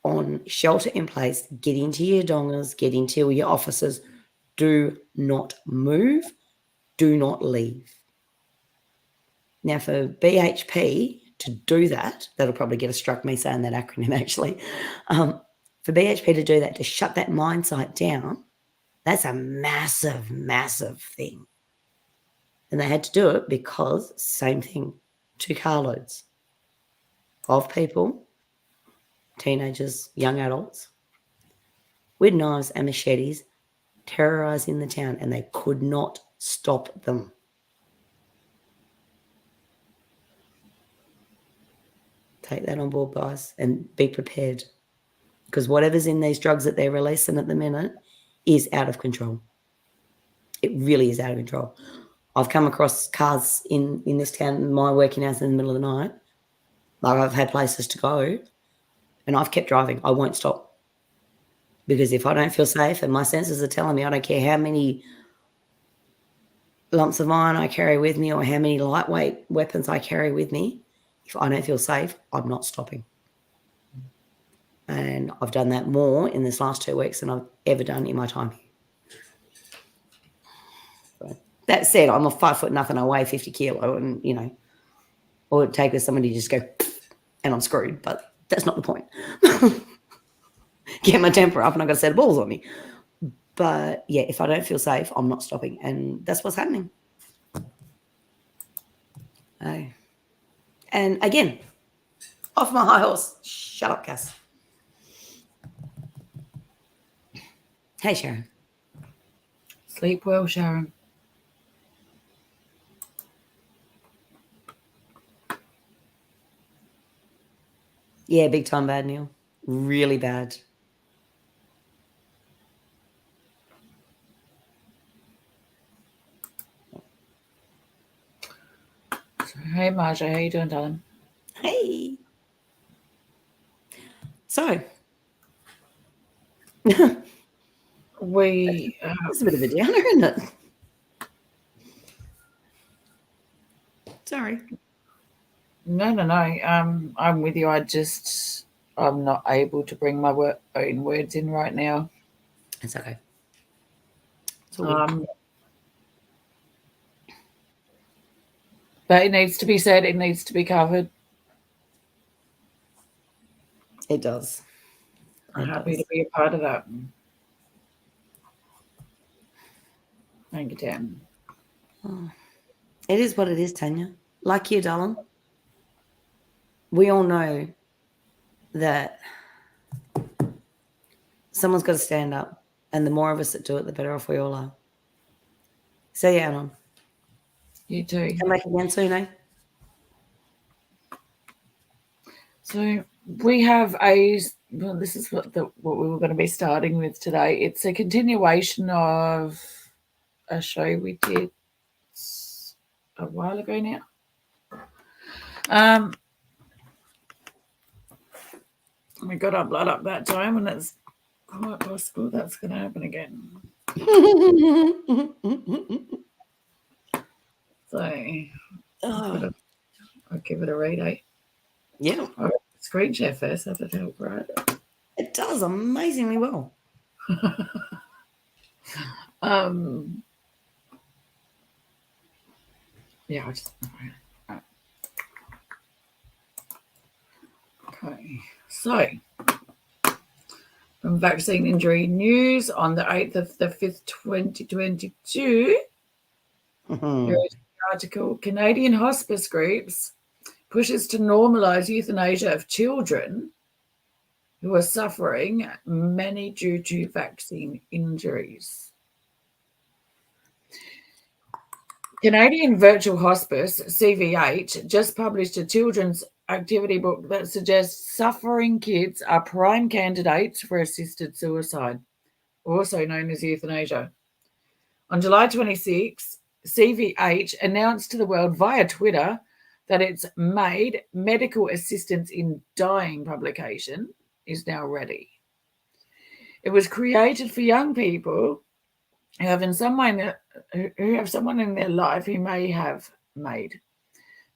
on shelter in place. Get into your dongers, get into your offices. Do not move. Do not leave. Now, for BHP to do that, that'll probably get us struck me saying that acronym actually. For BHP to do that, to shut that mine site down, that's a massive, massive thing. And they had to do it because, same thing, 2 carloads of people, teenagers, young adults, with knives and machetes, terrorizing the town, and they could not stop them. Take that on board, guys, and be prepared, because whatever's in these drugs that they're releasing at the minute is out of control. It really is out of control. I've come across cars in this town, my working hours in the middle of the night. Like, I've had places to go, and I've kept driving. I won't stop, because if I don't feel safe and my senses are telling me, I don't care how many lumps of iron I carry with me or how many lightweight weapons I carry with me, if I don't feel safe, I'm not stopping. And I've done that more in this last 2 weeks than I've ever done in my time here. So, that said, I'm a 5 foot nothing, I weigh 50 kilo, and, you know, or it'd take somebody to just go and I'm screwed, but that's not the point. Get my temper up and I've got a set of balls on me. But yeah, if I don't feel safe, I'm not stopping. And that's what's happening. Oh. And again, off my high horse. Shut up, Cass. Hey, Sharon. Sleep well, Sharon. Yeah, big time bad, Neil. Really bad. Hey, Marja, how you doing, darling? Hey. So. It's a bit of a downer, isn't it? Sorry. No. I'm with you. I'm not able to bring my own words in right now. It's okay. But it needs to be said. It needs to be covered. It does. I'm happy to be a part of that. Thank you, Tam. Oh, it is what it is, Tanya. Like you, darling. We all know that someone's got to stand up, and the more of us that do it, the better off we all are. See you, Anon. You too. Come back again soon, eh? So we have this is what we were going to be starting with today. It's a continuation of a show we did a while ago now. We got our blood up that time, and it's quite possible that's going to happen again. So I'll give it a read, eh? Yeah, Screen share first. That'd help, right? it does amazingly well. Yeah, I just. Okay. So, from vaccine injury news on the 8th of the 5th, 2022, there is the article Canadian hospice groups pushes to normalise euthanasia of children who are suffering, many due to vaccine injuries. Canadian Virtual Hospice, CVH, just published a children's activity book that suggests suffering kids are prime candidates for assisted suicide, also known as euthanasia. On July 26, CVH announced to the world via Twitter that its MAID, Medical Assistance in Dying publication, is now ready. It was created for young people who have someone in their life who may have made.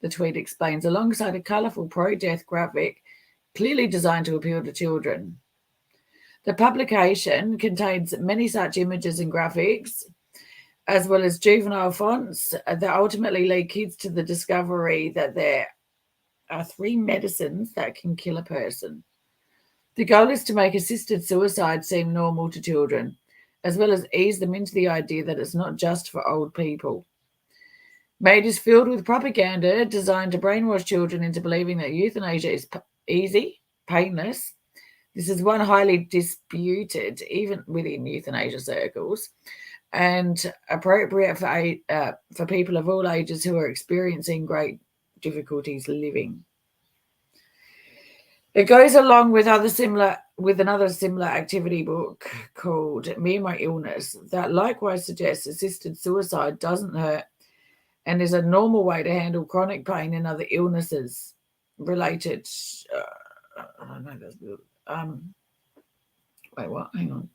The tweet explains, alongside a colourful pro-death graphic clearly designed to appeal to children. The publication contains many such images and graphics, as well as juvenile fonts that ultimately lead kids to the discovery that there are 3 medicines that can kill a person. The goal is to make assisted suicide seem normal to children, as well as ease them into the idea that it's not just for old people. MAID is filled with propaganda designed to brainwash children into believing that euthanasia is easy, painless. This is one highly disputed, even within euthanasia circles, and appropriate for people of all ages who are experiencing great difficulties living. It goes along with another similar activity book called Me and My Illness that likewise suggests assisted suicide doesn't hurt and is a normal way to handle chronic pain and other illnesses related. I don't know. Wait, what? Hang on.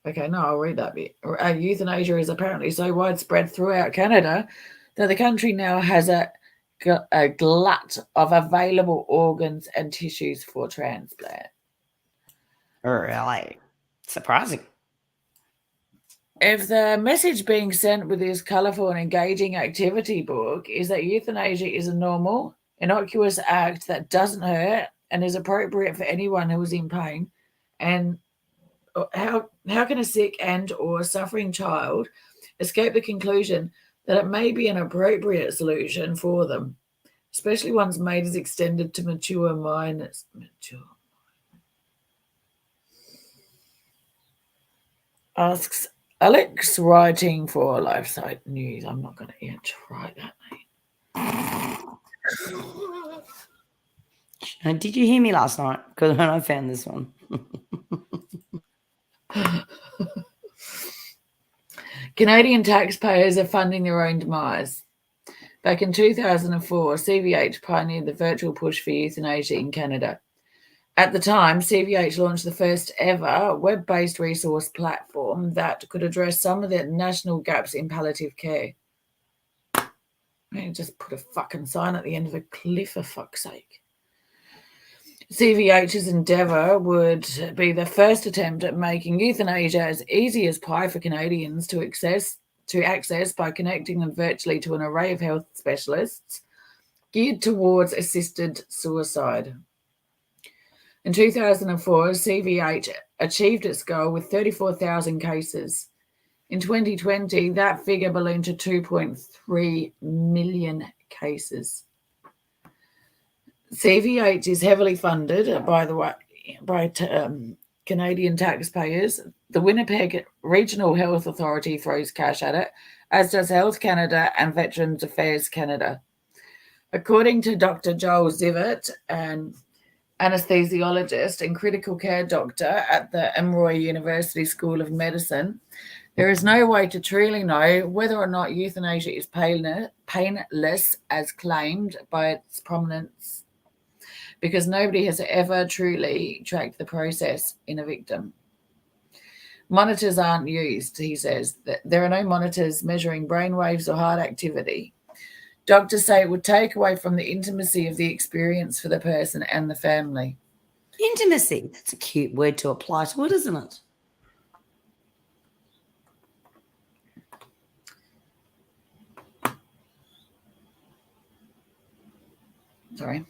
Okay, no, I'll read that bit. Euthanasia is apparently so widespread throughout Canada that the country now has a glut of available organs and tissues for transplant. Really surprising. If the message being sent with this colourful and engaging activity book is that euthanasia is a normal, innocuous act that doesn't hurt and is appropriate for anyone who is in pain, and how can a sick and or suffering child escape the conclusion that it may be an appropriate solution for them, especially once MAID is extended to mature minors? Asks Alex, writing for LifeSite News. I'm not going to even try that, mate. Did you hear me last night? Because when I found this one. Canadian taxpayers are funding their own demise. Back in 2004, CVH pioneered the virtual push for euthanasia in Canada. At the time, CVH launched the first ever web-based resource platform that could address some of the national gaps in palliative care. I mean, just put a fucking sign at the end of a cliff, for fuck's sake. CVH's endeavour would be the first attempt at making euthanasia as easy as pie for Canadians to access by connecting them virtually to an array of health specialists geared towards assisted suicide. In 2004, CVH achieved its goal with 34,000 cases. In 2020, that figure ballooned to 2.3 million cases. CVH is heavily funded, by Canadian taxpayers. The Winnipeg Regional Health Authority throws cash at it, as does Health Canada and Veterans Affairs Canada. According to Dr. Joel Zivert, an anesthesiologist and critical care doctor at the Emory University School of Medicine, there is no way to truly know whether or not euthanasia is painless as claimed by its prominence, because nobody has ever truly tracked the process in a victim. Monitors aren't used, he says. There are no monitors measuring brainwaves or heart activity. Doctors say it would take away from the intimacy of the experience for the person and the family. Intimacy. That's a cute word to apply to it, isn't it? Sorry.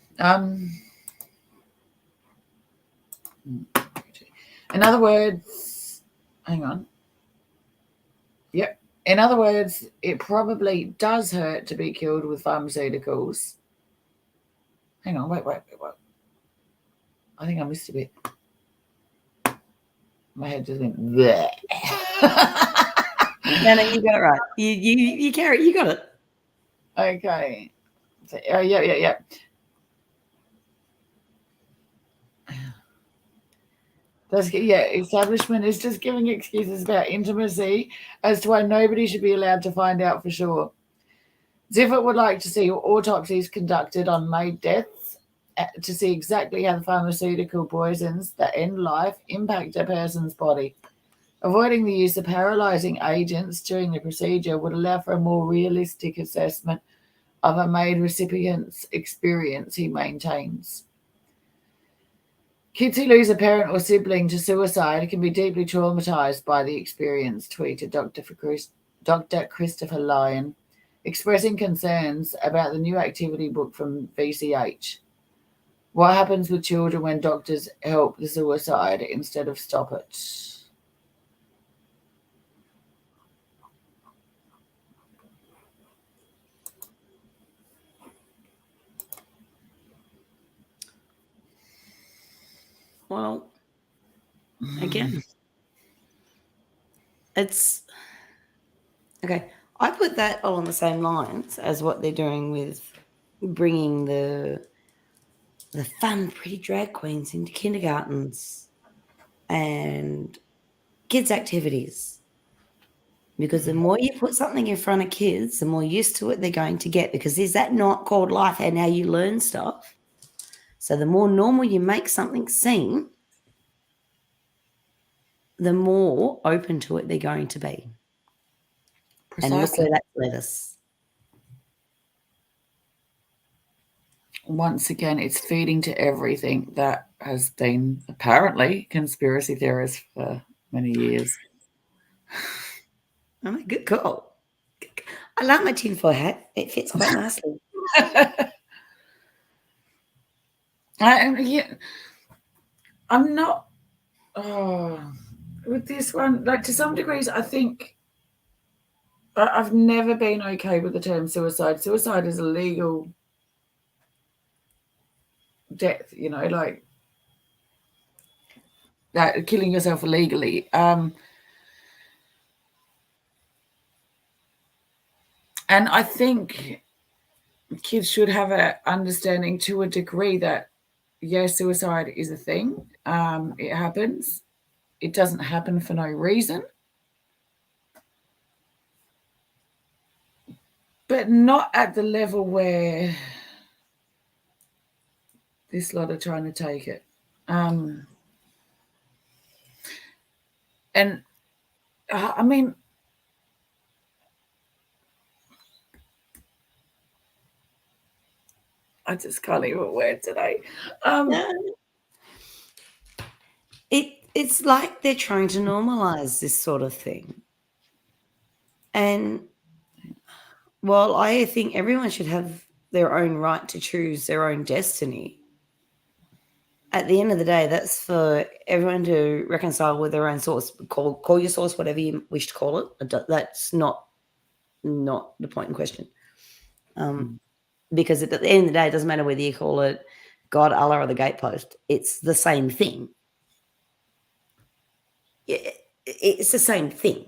In other words, hang on. Yep. In other words, it probably does hurt to be killed with pharmaceuticals. Hang on, wait. I think I missed a bit. My head just went bleh. No, you got it right. You carry. You got it. Okay. So, yeah. Establishment is just giving excuses about intimacy as to why nobody should be allowed to find out for sure. Ziffert would like to see autopsies conducted on May deaths to see exactly how the pharmaceutical poisons that end life impact a person's body. Avoiding the use of paralyzing agents during the procedure would allow for a more realistic assessment of a Maid recipient's experience, he maintains. Kids who lose a parent or sibling to suicide can be deeply traumatized by the experience, tweeted Dr. Christopher Lyon, expressing concerns about the new activity book from VCH. What happens with children when doctors help the suicide instead of stop it? Well, again, it's okay. I put that all on the same lines as what they're doing with bringing the fun, pretty drag queens into kindergartens and kids' activities. Because the more you put something in front of kids, the more used to it they're going to get. Because is that not called life and how you learn stuff? So the more normal you make something seem, the more open to it they're going to be. Precisely. And look where that's led us. Once again, it's feeding to everything that has been apparently conspiracy theorists for many years. Oh, good call. I like my tinfoil hat. It fits quite nicely. I'm not with this one. Like, to some degrees, I think I've never been okay with the term suicide. Suicide is a legal death, like killing yourself illegally. And I think kids should have an understanding to a degree that, yes, suicide is a thing. It happens. It doesn't happen for no reason. But not at the level where this lot are trying to take it. And I mean, I just can't even word today. It's like they're trying to normalize this sort of thing. And well, I think everyone should have their own right to choose their own destiny. At the end of the day, that's for everyone to reconcile with their own source. Call your source whatever you wish to call it. That's not the point in question. Because at the end of the day, it doesn't matter whether you call it God, Allah, or the gatepost. It's the same thing. It's the same thing.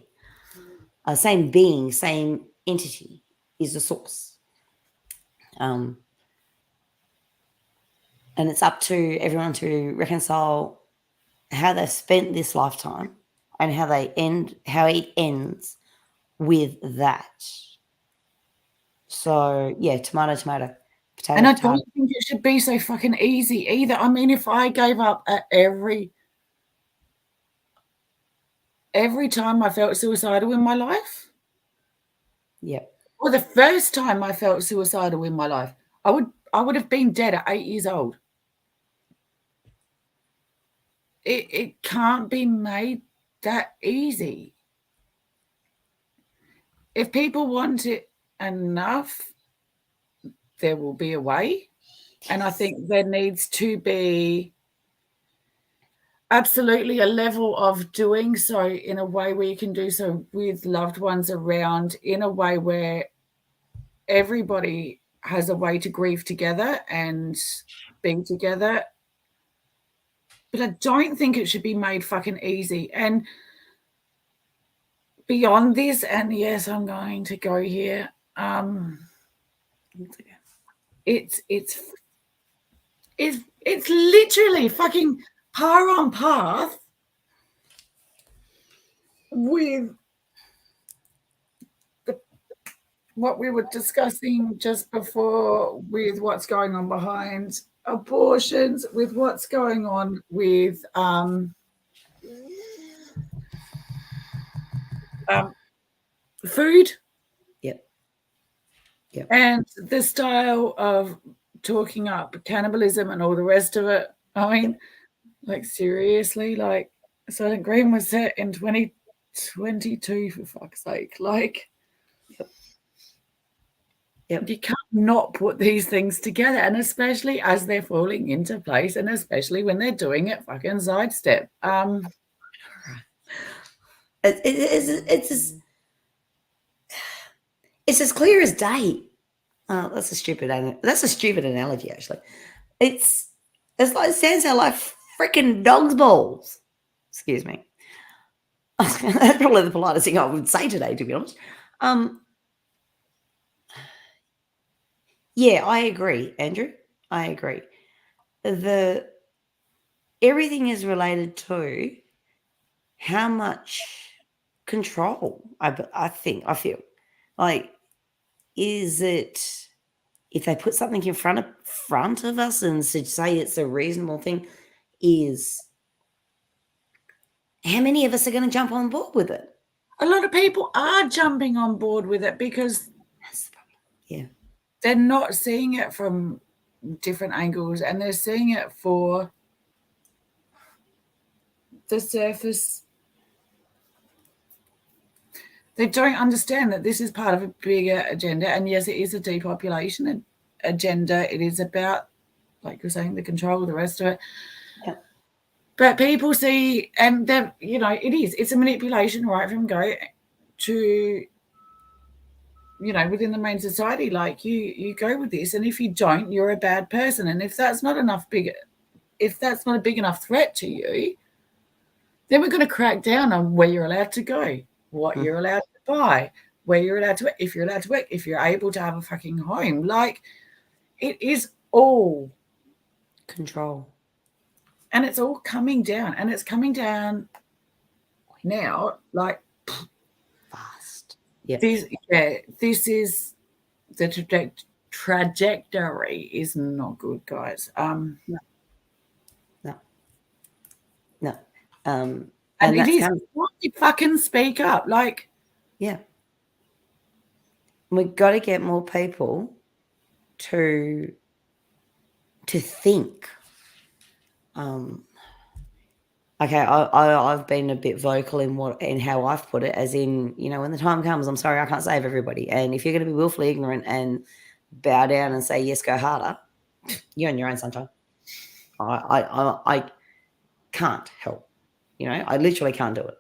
Same being, same entity is the source. And it's up to everyone to reconcile how they've spent this lifetime and how it ends with that. So yeah, tomato, potato. And I don't think it should be so fucking easy either. I mean, if I gave up at every time I felt suicidal in my life, yeah, Well, the first time I felt suicidal in my life, I would have been dead at 8 years old. It can't be made that easy. If people want it enough, there will be a way. And I think there needs to be absolutely a level of doing so in a way where you can do so with loved ones around, in a way where everybody has a way to grieve together and be together. But I don't think it should be made fucking easy. And beyond this, and yes, I'm going to go here. It's literally fucking par on path with what we were discussing just before, with what's going on behind abortions, with what's going on with food. Yep. Yep. And the style of talking up cannibalism and all the rest of it. I mean, like, seriously, like, Silent Green was set in 2022, for fuck's sake. Like, Yep. you can't not put these things together, and especially as they're falling into place, and especially when they're doing it fucking sidestep. It's as clear as day. That's a stupid analogy, actually. It's like, it stands out like freaking dog's balls. Excuse me. That's probably the politest thing I would say today, to be honest. Yeah, I agree, Andrew. I agree. Everything is related to how much control I feel like, is it, if they put something in front of us and say it's a reasonable thing, is how many of us are going to jump on board with it? A lot of people are jumping on board with it because That's the problem. Yeah. they're not seeing it from different angles, and they're seeing it for the surface. They don't understand that this is part of a bigger agenda. And yes, it is a depopulation agenda. It is about, like you're saying, the control, the rest of it. Yeah. But people see, and they're, it's a manipulation right from go to, within the main society. Like, you go with this, and if you don't, you're a bad person. And if that's not a big enough threat to you, then we're going to crack down on where you're allowed to go, what you're allowed to buy, where you're allowed to, if you're allowed to work, if you're able to have a fucking home. Like, it is all Control. And it's all coming down, and it's coming down now, like, Fast. Yeah. This is the trajectory is not good, guys. No. And and it that's is. coming. Why you fucking speak up? Like, Yeah. We've got to get more people to think. Okay, I've been a bit vocal in how I've put it, as in, when the time comes, I'm sorry, I can't save everybody. And if you're going to be willfully ignorant and bow down and say, yes, go harder, you're on your own, sunshine. I can't help. I literally can't do it.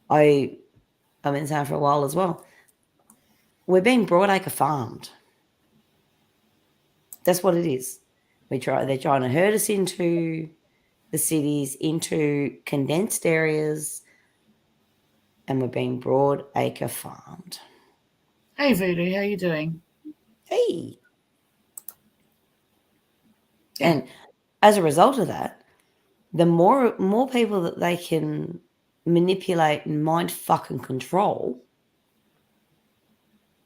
I've been saying for a while as well, we're being broadacre farmed. That's what it is. They're trying to herd us into the cities, into condensed areas, and we're being broadacre farmed. hey, Voodoo, how you doing? Hey. And as a result of that, the more people that they can manipulate and mind fucking control,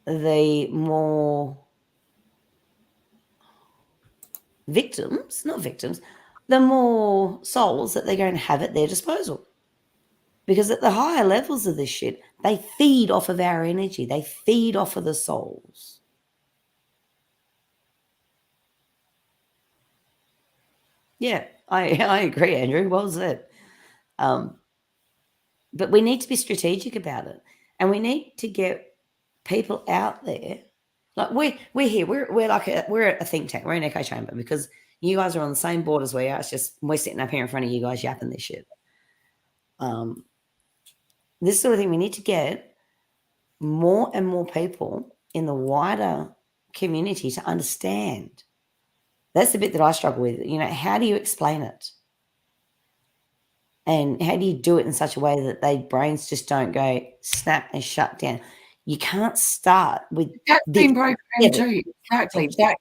the more the more souls that they're going to have at their disposal. Because at the higher levels of this shit, they feed off of our energy. They feed off of the souls. Yeah, I agree, Andrew. Well said. But we need to be strategic about it, and we need to get people out there. Like we're here. We're like we're a think tank. We're an echo chamber because you guys are on the same board as we are. It's just we're sitting up here in front of you guys yapping this shit. This sort of thing we need to get more and more people in the wider community to understand. That's the bit that I struggle with. You know, how do you explain it? And how do you do it in such a way that their brains just don't go snap and shut down? You can't start with That's this. been programmed too. Exactly. That.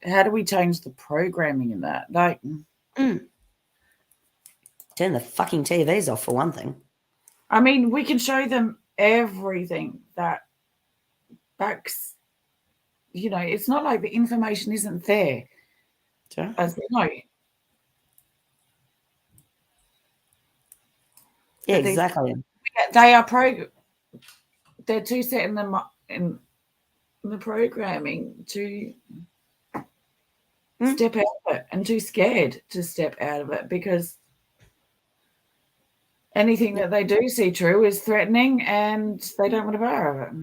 How do we change the programming in that? Like, Turn the fucking TVs off for one thing. I mean, we can show them everything that backs. You know, it's not like the information isn't there. Sure. As no. Yeah, exactly. They are they're too setting them up in the programming to step out of it and too scared to step out of it because anything that they do see true is threatening and they don't want to be part of it.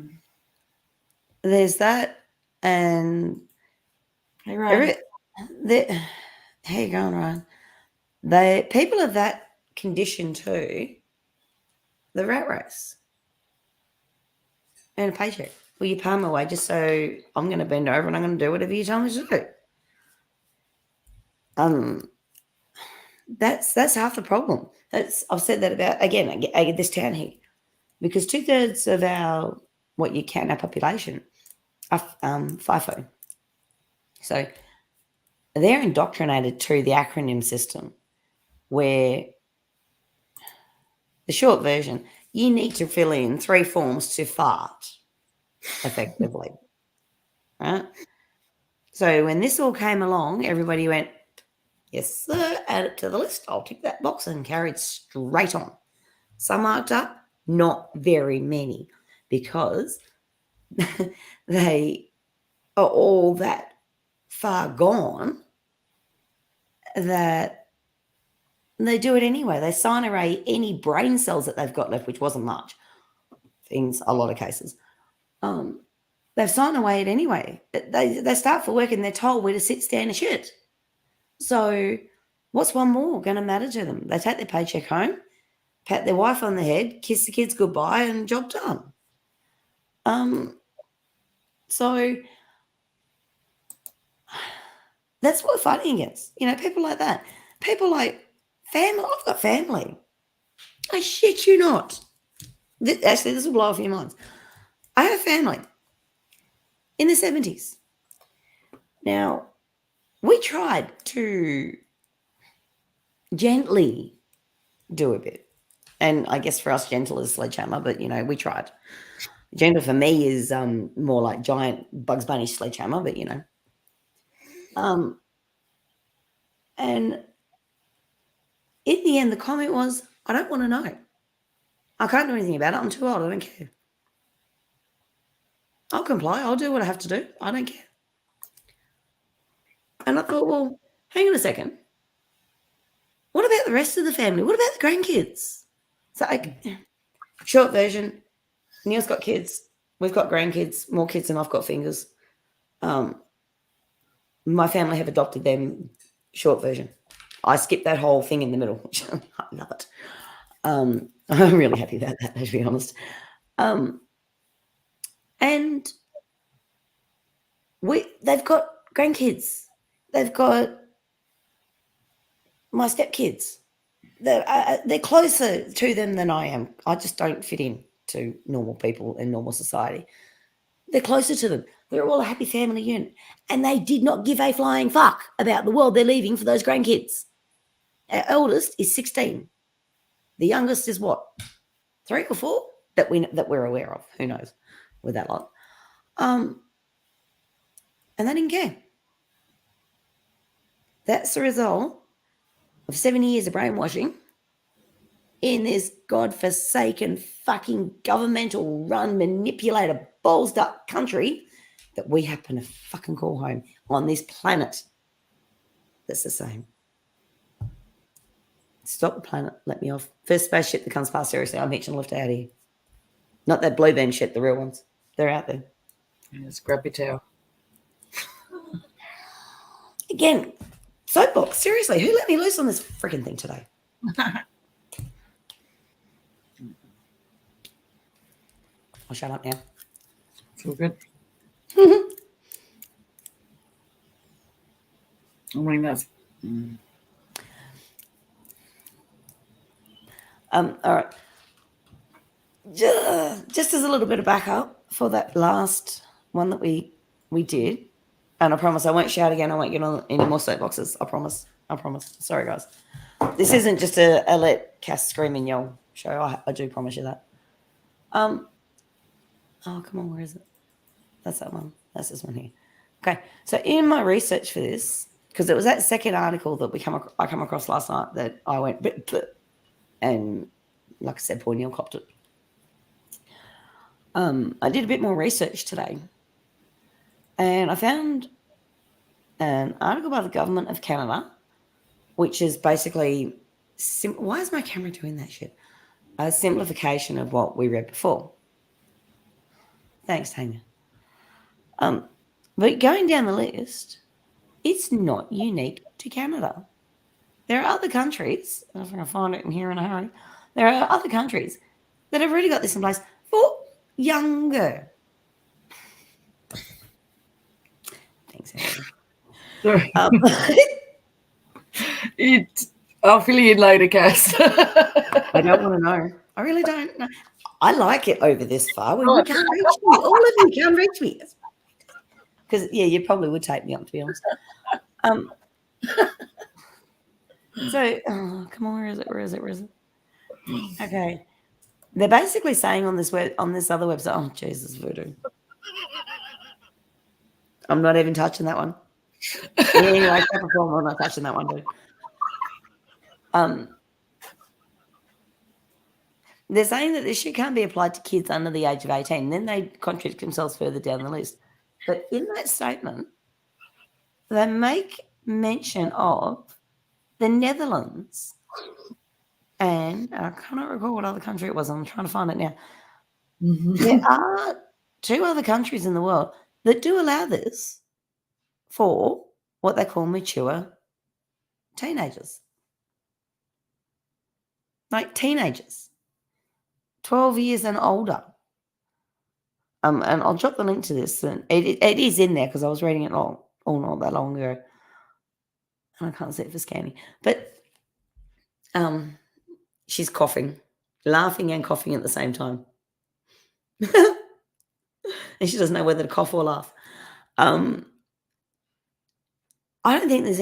There's that, and hey, Ryan. How you going, Ryan? People of that condition too, the rat race and a paycheck. Well, you pay my wages, so I'm going to bend over and I'm going to do whatever you tell me to do. That's half the problem. I've said that about again. I get this town here because 2/3 of our population are FIFO. So they're indoctrinated to the acronym system where the short version, you need to fill in 3 forms to fart effectively. Right? So when this all came along, everybody went, yes, sir, add it to the list. I'll tick that box and carried straight on. Some marked up, not very many, because they are all that far gone that they do it anyway. They sign away any brain cells that they've got left, which wasn't much. A lot of cases. They've signed away it anyway. They start for work and they're told where to sit, stand, and shit. So what's one more going to matter to them? They take their paycheck home, pat their wife on the head, kiss the kids goodbye, and job done. So that's what we're fighting against. You know, people like that. People like family. I've got family. I shit you not. Actually, this will blow off your minds. I have family in the 70s. Now, we tried to gently do a bit. And I guess for us, gentle is sledgehammer, but, you know, we tried. Gentle for me is more like giant Bugs Bunny sledgehammer, but, you know. And in the end, the comment was, I don't want to know. I can't do anything about it. I'm too old. I don't care. I'll comply. I'll do what I have to do. I don't care. And I thought, well, hang on a second. What about the rest of the family? What about the grandkids? So, short version, Neil's got kids. We've got grandkids, more kids than I've got fingers. My family have adopted them. Short version. I skipped that whole thing in the middle. I love it. I'm really happy about that, to be honest. And they've got grandkids. They've got my stepkids. They're closer to them than I am. I just don't fit in to normal people in normal society. They're closer to them. They're all a happy family unit. And they did not give a flying fuck about the world they're leaving for those grandkids. Our eldest is 16. The youngest is what? 3 or 4 that we're aware of. Who knows with that lot. And they didn't care. That's the result of 70 years of brainwashing in this godforsaken fucking governmental run manipulator ballsed up country that we happen to fucking call home on this planet that's the same. Stop the planet, let me off. First spaceship that comes past, seriously, I'm hitching left out of here. Not that blue beam shit, the real ones. They're out there. Yes, grab your towel. Again, soapbox, seriously, who let me loose on this freaking thing today? I'll shut up now. It's all good. I mean, that's... All right. Just as a little bit of backup for that last one that we did, and I promise I won't shout again. I won't get on any more soapboxes. I promise. Sorry, guys. This isn't just a let Cass scream and yell show. I do promise you that. Oh, come on. Where is it? That's that one. That's this one here. Okay. So in my research for this, because it was that second article that I come across last night that I went, and like I said, poor Neil copped it. I did a bit more research today, and I found an article by the government of Canada, which is basically why is my camera doing that shit? A simplification of what we read before. Thanks, Tanya. But going down the list, it's not unique to Canada. There are other countries, if I can find it in here in a hurry, there are other countries that have already got this in place for younger. Thanks, Henry. I'll fill you in later, Cass. I don't want to know. I really don't know. I like it over this far when you can't reach me. All of you can't reach me. Because, yeah, you probably would take me up, to be honest. So, come on, where is it? Okay. They're basically saying on this other website, oh, Jesus, voodoo. I'm not even touching that one. Anyway, I'm not touching that one, dude. They're saying that this shit can't be applied to kids under the age of 18. Then they contradict themselves further down the list. But in that statement, they make mention of the Netherlands, and I cannot recall what other country it was. I'm trying to find it now. There are 2 other countries in the world that do allow this for what they call mature teenagers. Like teenagers, 12 years and older. And I'll drop the link to this. And it is in there because I was reading it not that long ago. And I can't see it for scanning. But she's coughing, laughing and coughing at the same time. And she doesn't know whether to cough or laugh. I don't think there's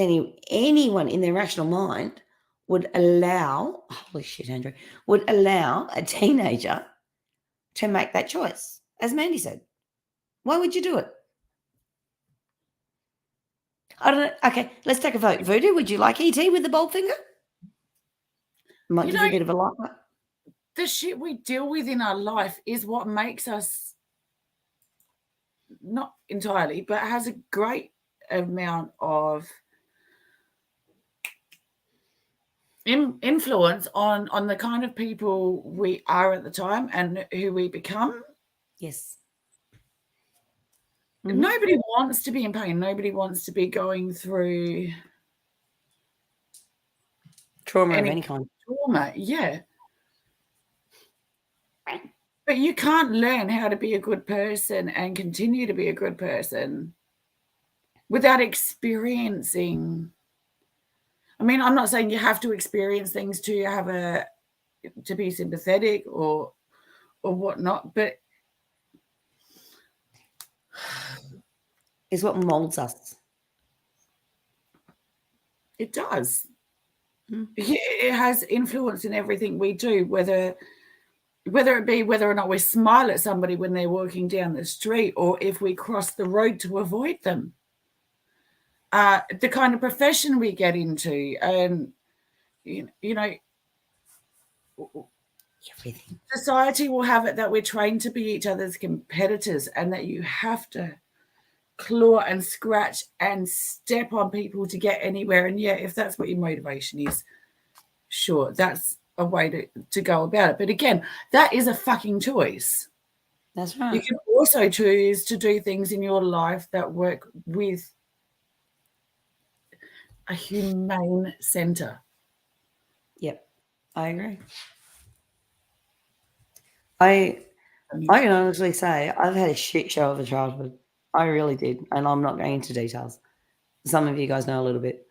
anyone in their rational mind would allow, holy shit, Andrew, would allow a teenager to make that choice. As Mandy said, why would you do it? I don't know. Okay, let's take a vote. Voodoo, would you like ET with the bold finger? Might give you a bit of a like that. The shit we deal with in our life is what makes us, not entirely, but has a great amount of influence on the kind of people we are at the time and who we become. Yes. Mm-hmm. Nobody wants to be in pain. Nobody wants to be going through trauma of any kind. Trauma, yeah. But you can't learn how to be a good person and continue to be a good person without experiencing. I mean, I'm not saying you have to experience things to be sympathetic or whatnot, but it's what molds us. It does. It has influence in everything we do, whether it be whether or not we smile at somebody when they're walking down the street or if we cross the road to avoid them. The kind of profession we get into, and you know, Everything. society will have it that we're trained to be each other's competitors and that you have to claw and scratch and step on people to get anywhere. And yeah, if that's what your motivation is, sure, that's a way to go about it. But again, that is a fucking choice. That's You right. can also choose to do things in your life that work with a humane center. Yep. I agree. I can honestly say I've had a shit show of a childhood. I really did. And I'm not going into details. Some of you guys know a little bit.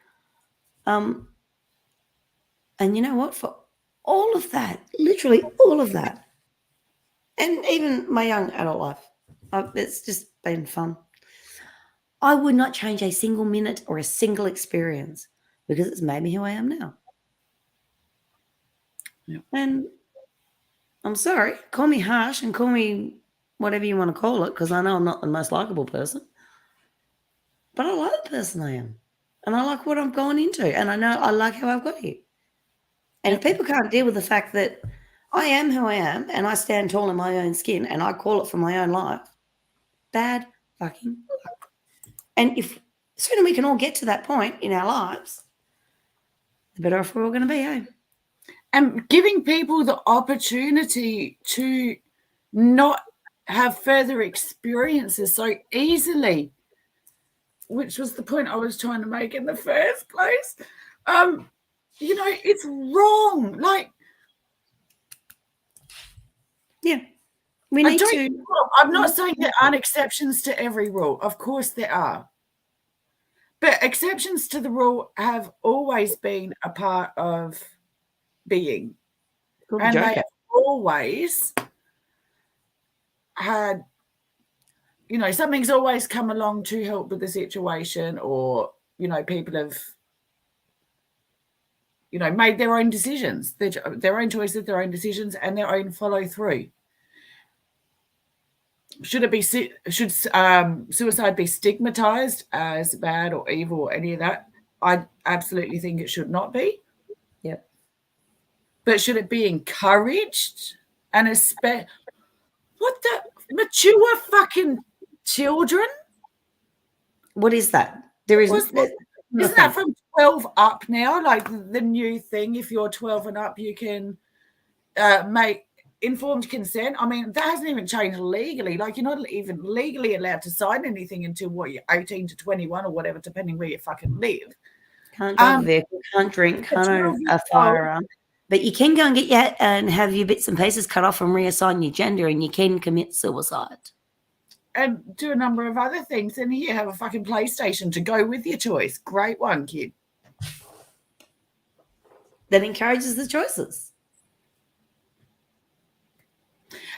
And you know what? For all of that, literally all of that, and even my young adult life, it's just been fun. I would not change a single minute or a single experience because it's made me who I am now. Yeah. And I'm sorry, call me harsh and call me whatever you want to call it, because I know I'm not the most likable person. But I like the person I am. And I like what I'm going into. And I know I like how I've got here. And if people can't deal with the fact that I am who I am and I stand tall in my own skin and I call it for my own life, bad fucking luck. And if sooner we can all get to that point in our lives, the better off we're all going to be, eh? And giving people the opportunity to not have further experiences so easily, which was the point I was trying to make in the first place. You know, it's wrong. Like, Yeah. We need to. I'm not saying there aren't exceptions to every rule. Of course there are. But exceptions to the rule have always been a part of being. Called And the they Joker. have always had, you know, something's always come along to help with the situation, or, you know, people have, you know, made their own decisions, their own choices, their own decisions, and their own follow through. Should suicide be stigmatized as bad or evil or any of that? I absolutely think it should not be. Yep. But should it be encouraged? And especially, what the mature fucking children? What is that? There Isn't that from 12 up now? Like the new thing, if you're 12 and up, you can make informed consent. I mean, that hasn't even changed legally. Like, you're not even legally allowed to sign anything until what, you're 18 to 21 or whatever, depending where you fucking live. Can't drive a vehicle, can't drink, can't own a firearm. But you can go and get and have your bits and pieces cut off and reassign your gender, and you can commit suicide. And do a number of other things. And here, have a fucking PlayStation to go with your choice. Great one, kid. That encourages the choices.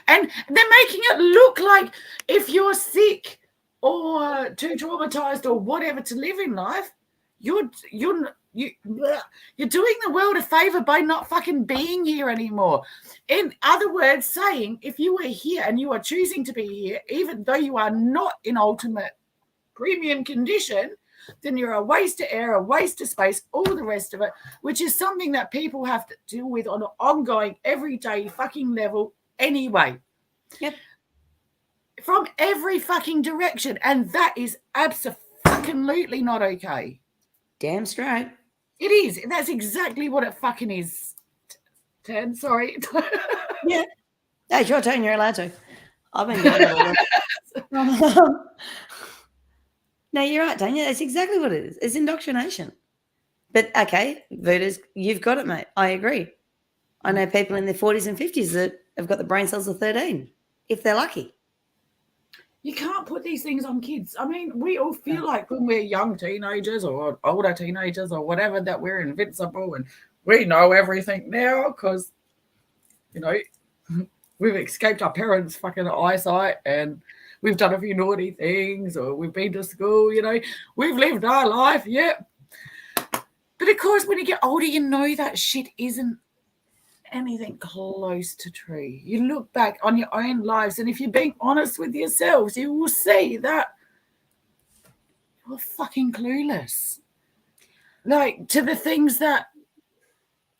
And they're making it look like if you're sick or too traumatized or whatever to live in life, you're doing the world a favor by not fucking being here anymore. In other words, saying if you were here and you are choosing to be here, even though you are not in ultimate premium condition, then you're a waste of air, a waste of space, all the rest of it, which is something that people have to deal with on an ongoing, everyday fucking level anyway. Yep. From every fucking direction. And that is absolutely not okay. Damn straight. It is. That's exactly what it fucking is. Ten, sorry. Yeah. Hey, it's your turn. You're allowed to. I've been doing it all. No, you're right, Daniel. That's exactly what it is. It's indoctrination. But okay, voters, you've got it, mate. I agree. I know people in their 40s and 50s that have got the brain cells of 13, if they're lucky. You can't put these things on kids. I mean, we all feel like when we're young teenagers or older teenagers or whatever that we're invincible and we know everything now because, you know, we've escaped our parents' fucking eyesight and we've done a few naughty things or we've been to school, you know, we've lived our life, yep. But of course, when you get older, you know that shit isn't anything close to true. You look back on your own lives, and if you're being honest with yourselves, you will see that you're fucking clueless. Like, to the things that,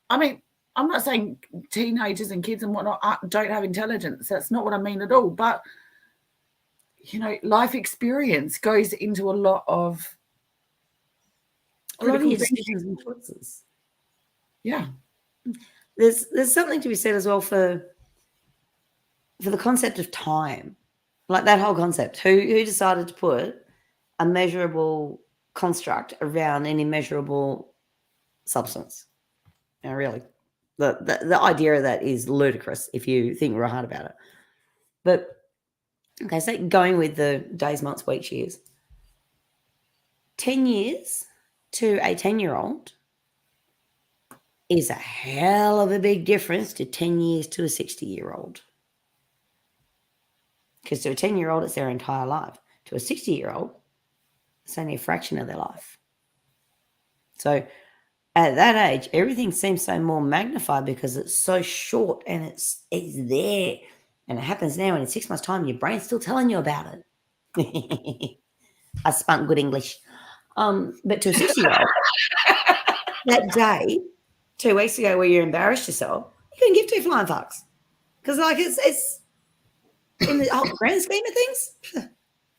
I mean, I'm not saying teenagers and kids and whatnot don't have intelligence. That's not what I mean at all. But, life experience goes into a lot of your critical thinking. decisions and choices. Yeah. There's something to be said as well for the concept of time, like that whole concept. Who decided to put a measurable construct around an immeasurable substance? Really, the idea of that is ludicrous if you think real hard about it. But okay, so going with the days, months, weeks, years, 10 years to a 10-year-old is a hell of a big difference to 10 years to a 60-year-old. Because to a 10-year-old, it's their entire life. To a 60-year-old, it's only a fraction of their life. So at that age, everything seems so more magnified because it's so short and it's there. And it happens now, and in 6 months' time, your brain's still telling you about it. I spunk good English. But to a 60-year-old, that day, 2 weeks ago, where you embarrassed yourself, you couldn't give two flying fucks. Because, like, it's in the whole grand scheme of things,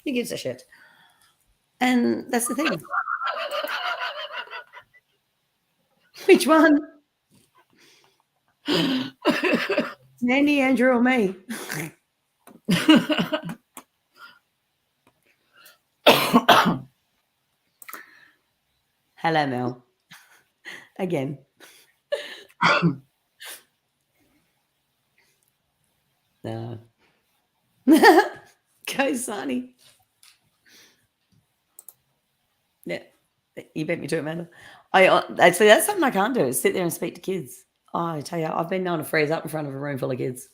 who gives a shit? And that's the thing. Which one? Sandy, Andrew, or me? Hello, Mel. Again. No. Go, Sonny. Yeah, you beat me to it, Amanda. Actually, that's something I can't do, is sit there and speak to kids. Oh, I tell you, I've been known to freeze up in front of a room full of kids.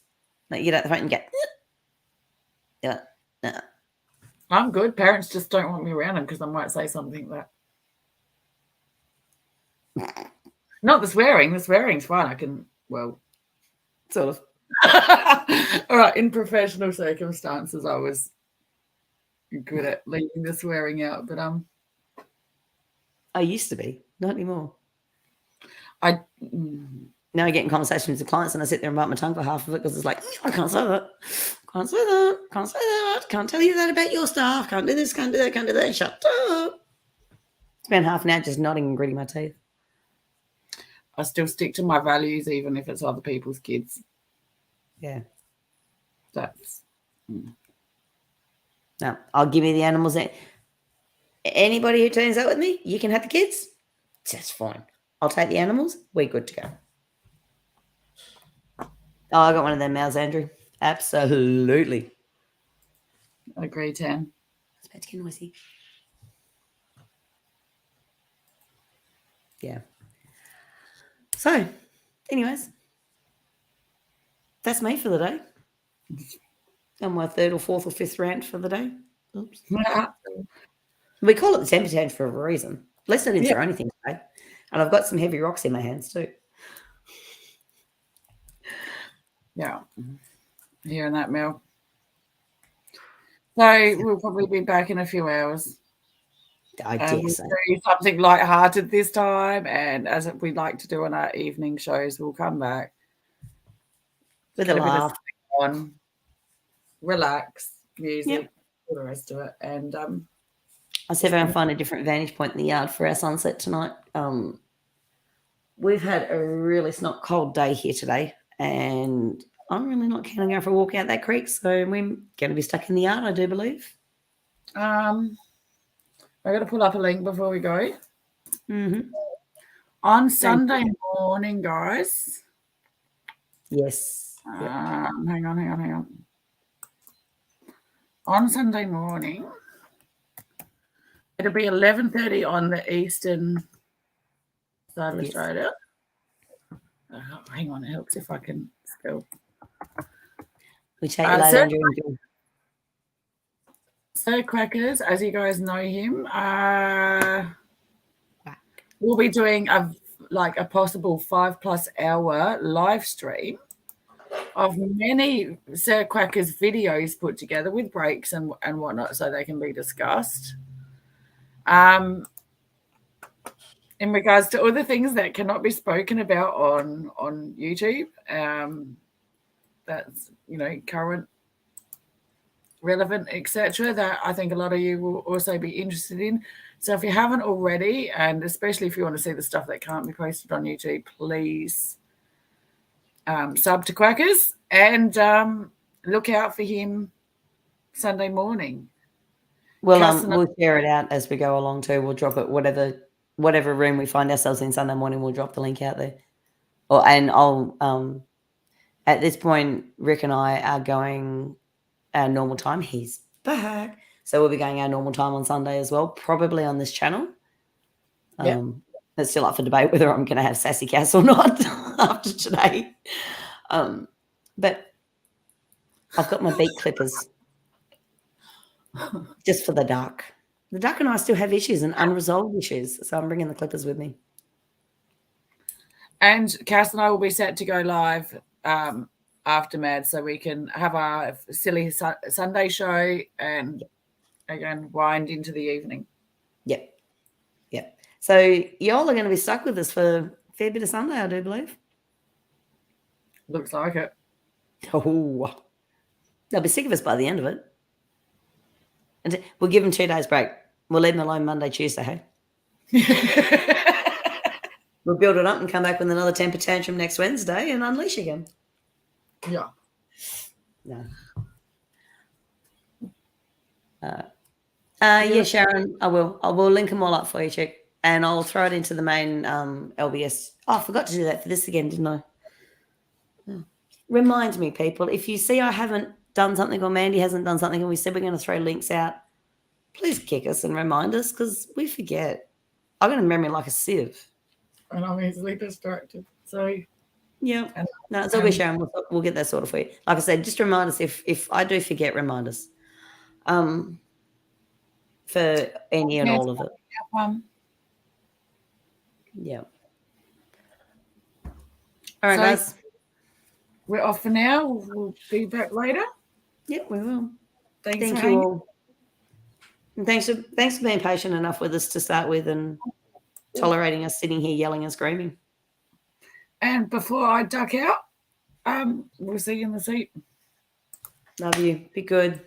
Like, you get out the front and get, yeah, no. I'm good. Parents just don't want me around them because I might say something that. Not the swearing. The swearing's fine. I can, well, sort of. All right. In professional circumstances, I was good at leaving the swearing out, but I used to be, not anymore. Now I get in conversations with clients and I sit there and bite my tongue for half of it because it's like, I can't say that. Can't say that. Can't say that. Can't tell you that about your staff. Can't do this. Can't do that. Can't do that. Shut up. Spend half an hour just nodding and gritting my teeth. I still stick to my values, even if it's other people's kids. Yeah. That's. No, I'll give you the animals. Anybody who turns up with me, you can have the kids. That's fine. I'll take the animals. We're good to go. Oh, I got one of them mouths, Andrew. Absolutely. Agree, Tan. It's about to get noisy. Yeah. So, anyways, that's me for the day. On my third or fourth or fifth rant for the day. Oops. We call it the temper tantrum for a reason. At least I didn't throw anything today. And I've got some heavy rocks in my hands too. Yeah. Hearing that, Mel. So we'll probably be back in a few hours. I guess we'll do something light-hearted this time, and as we like to do on our evening shows, we'll come back with a laugh, on, relax, music, all the rest of it, and I'll see if I can find a different vantage point in the yard for our sunset tonight. We've had a really snot cold day here today, and I'm really not keen on going for a walk out that creek, so we're going to be stuck in the yard, I do believe. I got to pull up a link before we go. Mm-hmm. On Sunday morning, guys. Yes. Hang on. On Sunday morning, it'll be 11:30 on the eastern side of Australia. Hang on, it helps if I can spell. We take you later, Andrew. Sir Crackers, as you guys know him, we'll be doing a possible 5+ hour live stream of many Sir Crackers videos put together with breaks and whatnot, so they can be discussed. in regards to other things that cannot be spoken about on YouTube, that's current, relevant, etc., that I think a lot of you will also be interested in. So if you haven't already, and especially if you want to see the stuff that can't be posted on YouTube, please sub to Quackers and look out for him Sunday morning. Well, we'll share it out as we go along too. We'll drop it whatever room we find ourselves in Sunday morning. We'll drop the link out there. And I'll at this point, Rick and I are going our normal time. He's back, so we'll be going our normal time on Sunday as well, probably on this channel. It's still up for debate whether I'm going to have Sassy Cass or not after today. But I've got my beat clippers just for the duck. The duck and I still have issues and unresolved issues, so I'm bringing the clippers with me. And Cass and I will be set to go live after Mad, so we can have our silly Sunday show and again wind into the evening. Yep. So y'all are going to be stuck with us for a fair bit of Sunday, I do believe. Looks like it. Oh, they'll be sick of us by the end of it. And we'll give them 2 days break. We'll leave them alone Monday, Tuesday, hey? We'll build it up and come back with another temper tantrum next Wednesday and unleash again. Yeah. No. Yeah, Sharon, I will. I will link them all up for you, chick. And I'll throw it into the main LBS. Oh, I forgot to do that for this again, didn't I? Oh. Remind me, people, if you see I haven't done something or Mandy hasn't done something and we said we're going to throw links out, please kick us and remind us because we forget. I've got a memory like a sieve. And I'm easily distracted. So, yeah. No, it's all good, Sharon. We'll get that sorted for you. Like I said, just remind us if I do forget, remind us. For any and all of it. Yeah. All right, guys. We're off for now. We'll be back later. Yep, we will. Thank you all. And thanks for being patient enough with us to start with and tolerating us sitting here yelling and screaming. And before I duck out, we'll see you in the seat. Love you. Be good.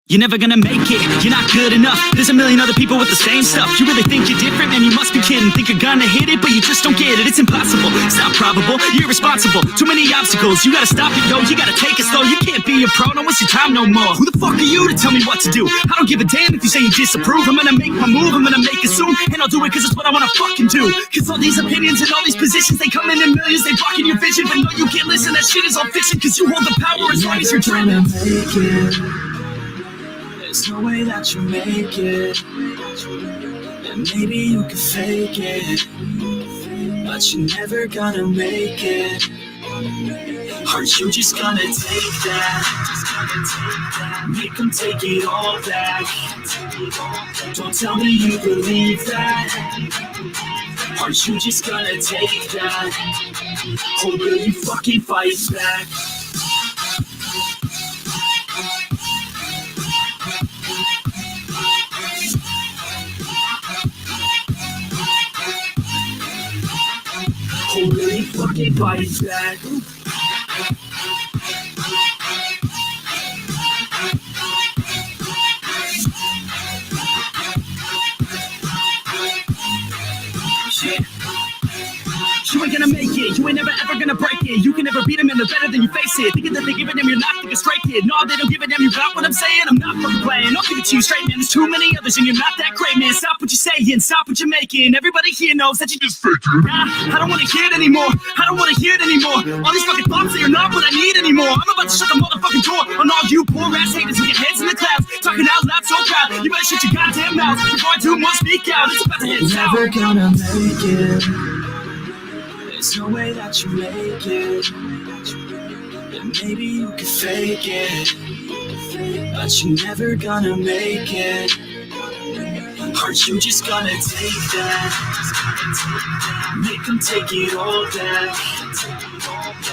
You're never gonna make it, you're not good enough. There's a million other people with the same stuff. You really think you're different, man, you must be kidding. Think you're gonna hit it, but you just don't get it. It's impossible, it's not probable, you're irresponsible. Too many obstacles, you gotta stop it, yo. You gotta take it slow, you can't be a pro, don't waste your time no more. Who the fuck are you to tell me what to do? I don't give a damn if you say you disapprove. I'm gonna make my move, I'm gonna make it soon. And I'll do it cause it's what I wanna fucking do. Cause all these opinions and all these positions, they come in millions, they blocking your vision. But no, you can't listen, that shit is all fiction. Cause you hold the power as long as you're dreaming. There's no way that you make it, and maybe you can fake it, but you're never gonna make it. Aren't you just gonna take that? Make them take it all back. Don't tell me you believe that. Aren't you just gonna take that? Or will you fucking fight back? Or will you fucking fight back? Yeah. You ain't gonna make it, you ain't never ever gonna break it. You can never beat them and they're better than you face it. Thinking that they give a damn, you're not thinking straight, kid. No, they don't give a damn, you got what I'm saying? I'm not fucking playing, I'll give it to you straight, man. There's too many others and you're not that great, man. Stop what you're saying, stop what you're making. Everybody here knows that you just fake it. Nah, I don't wanna hear it anymore, I don't wanna hear it anymore. All these fucking thoughts that you're not what I need anymore. I'm about to shut the motherfucking door on all you poor ass haters with your heads in the clouds. Talking out loud so proud, you better shut your goddamn mouth before I do more speak out. It's about to hit south. Never gonna make it. There's no way that you make it, and maybe you can fake it, but you're never gonna make it. Aren't you just gonna take that? Make them take it all back.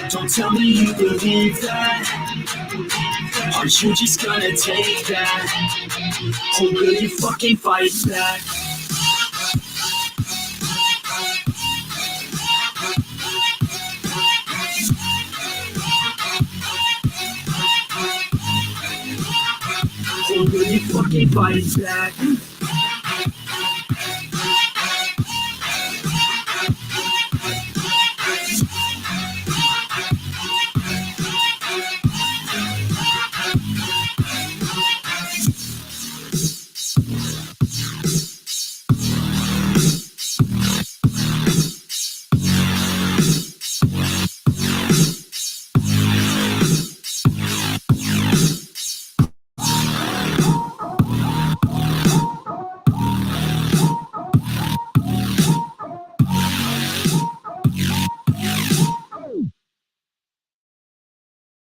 Don't tell me you believe that. Aren't you just gonna take that? Or will you fucking fight back? Or will you fucking fight back?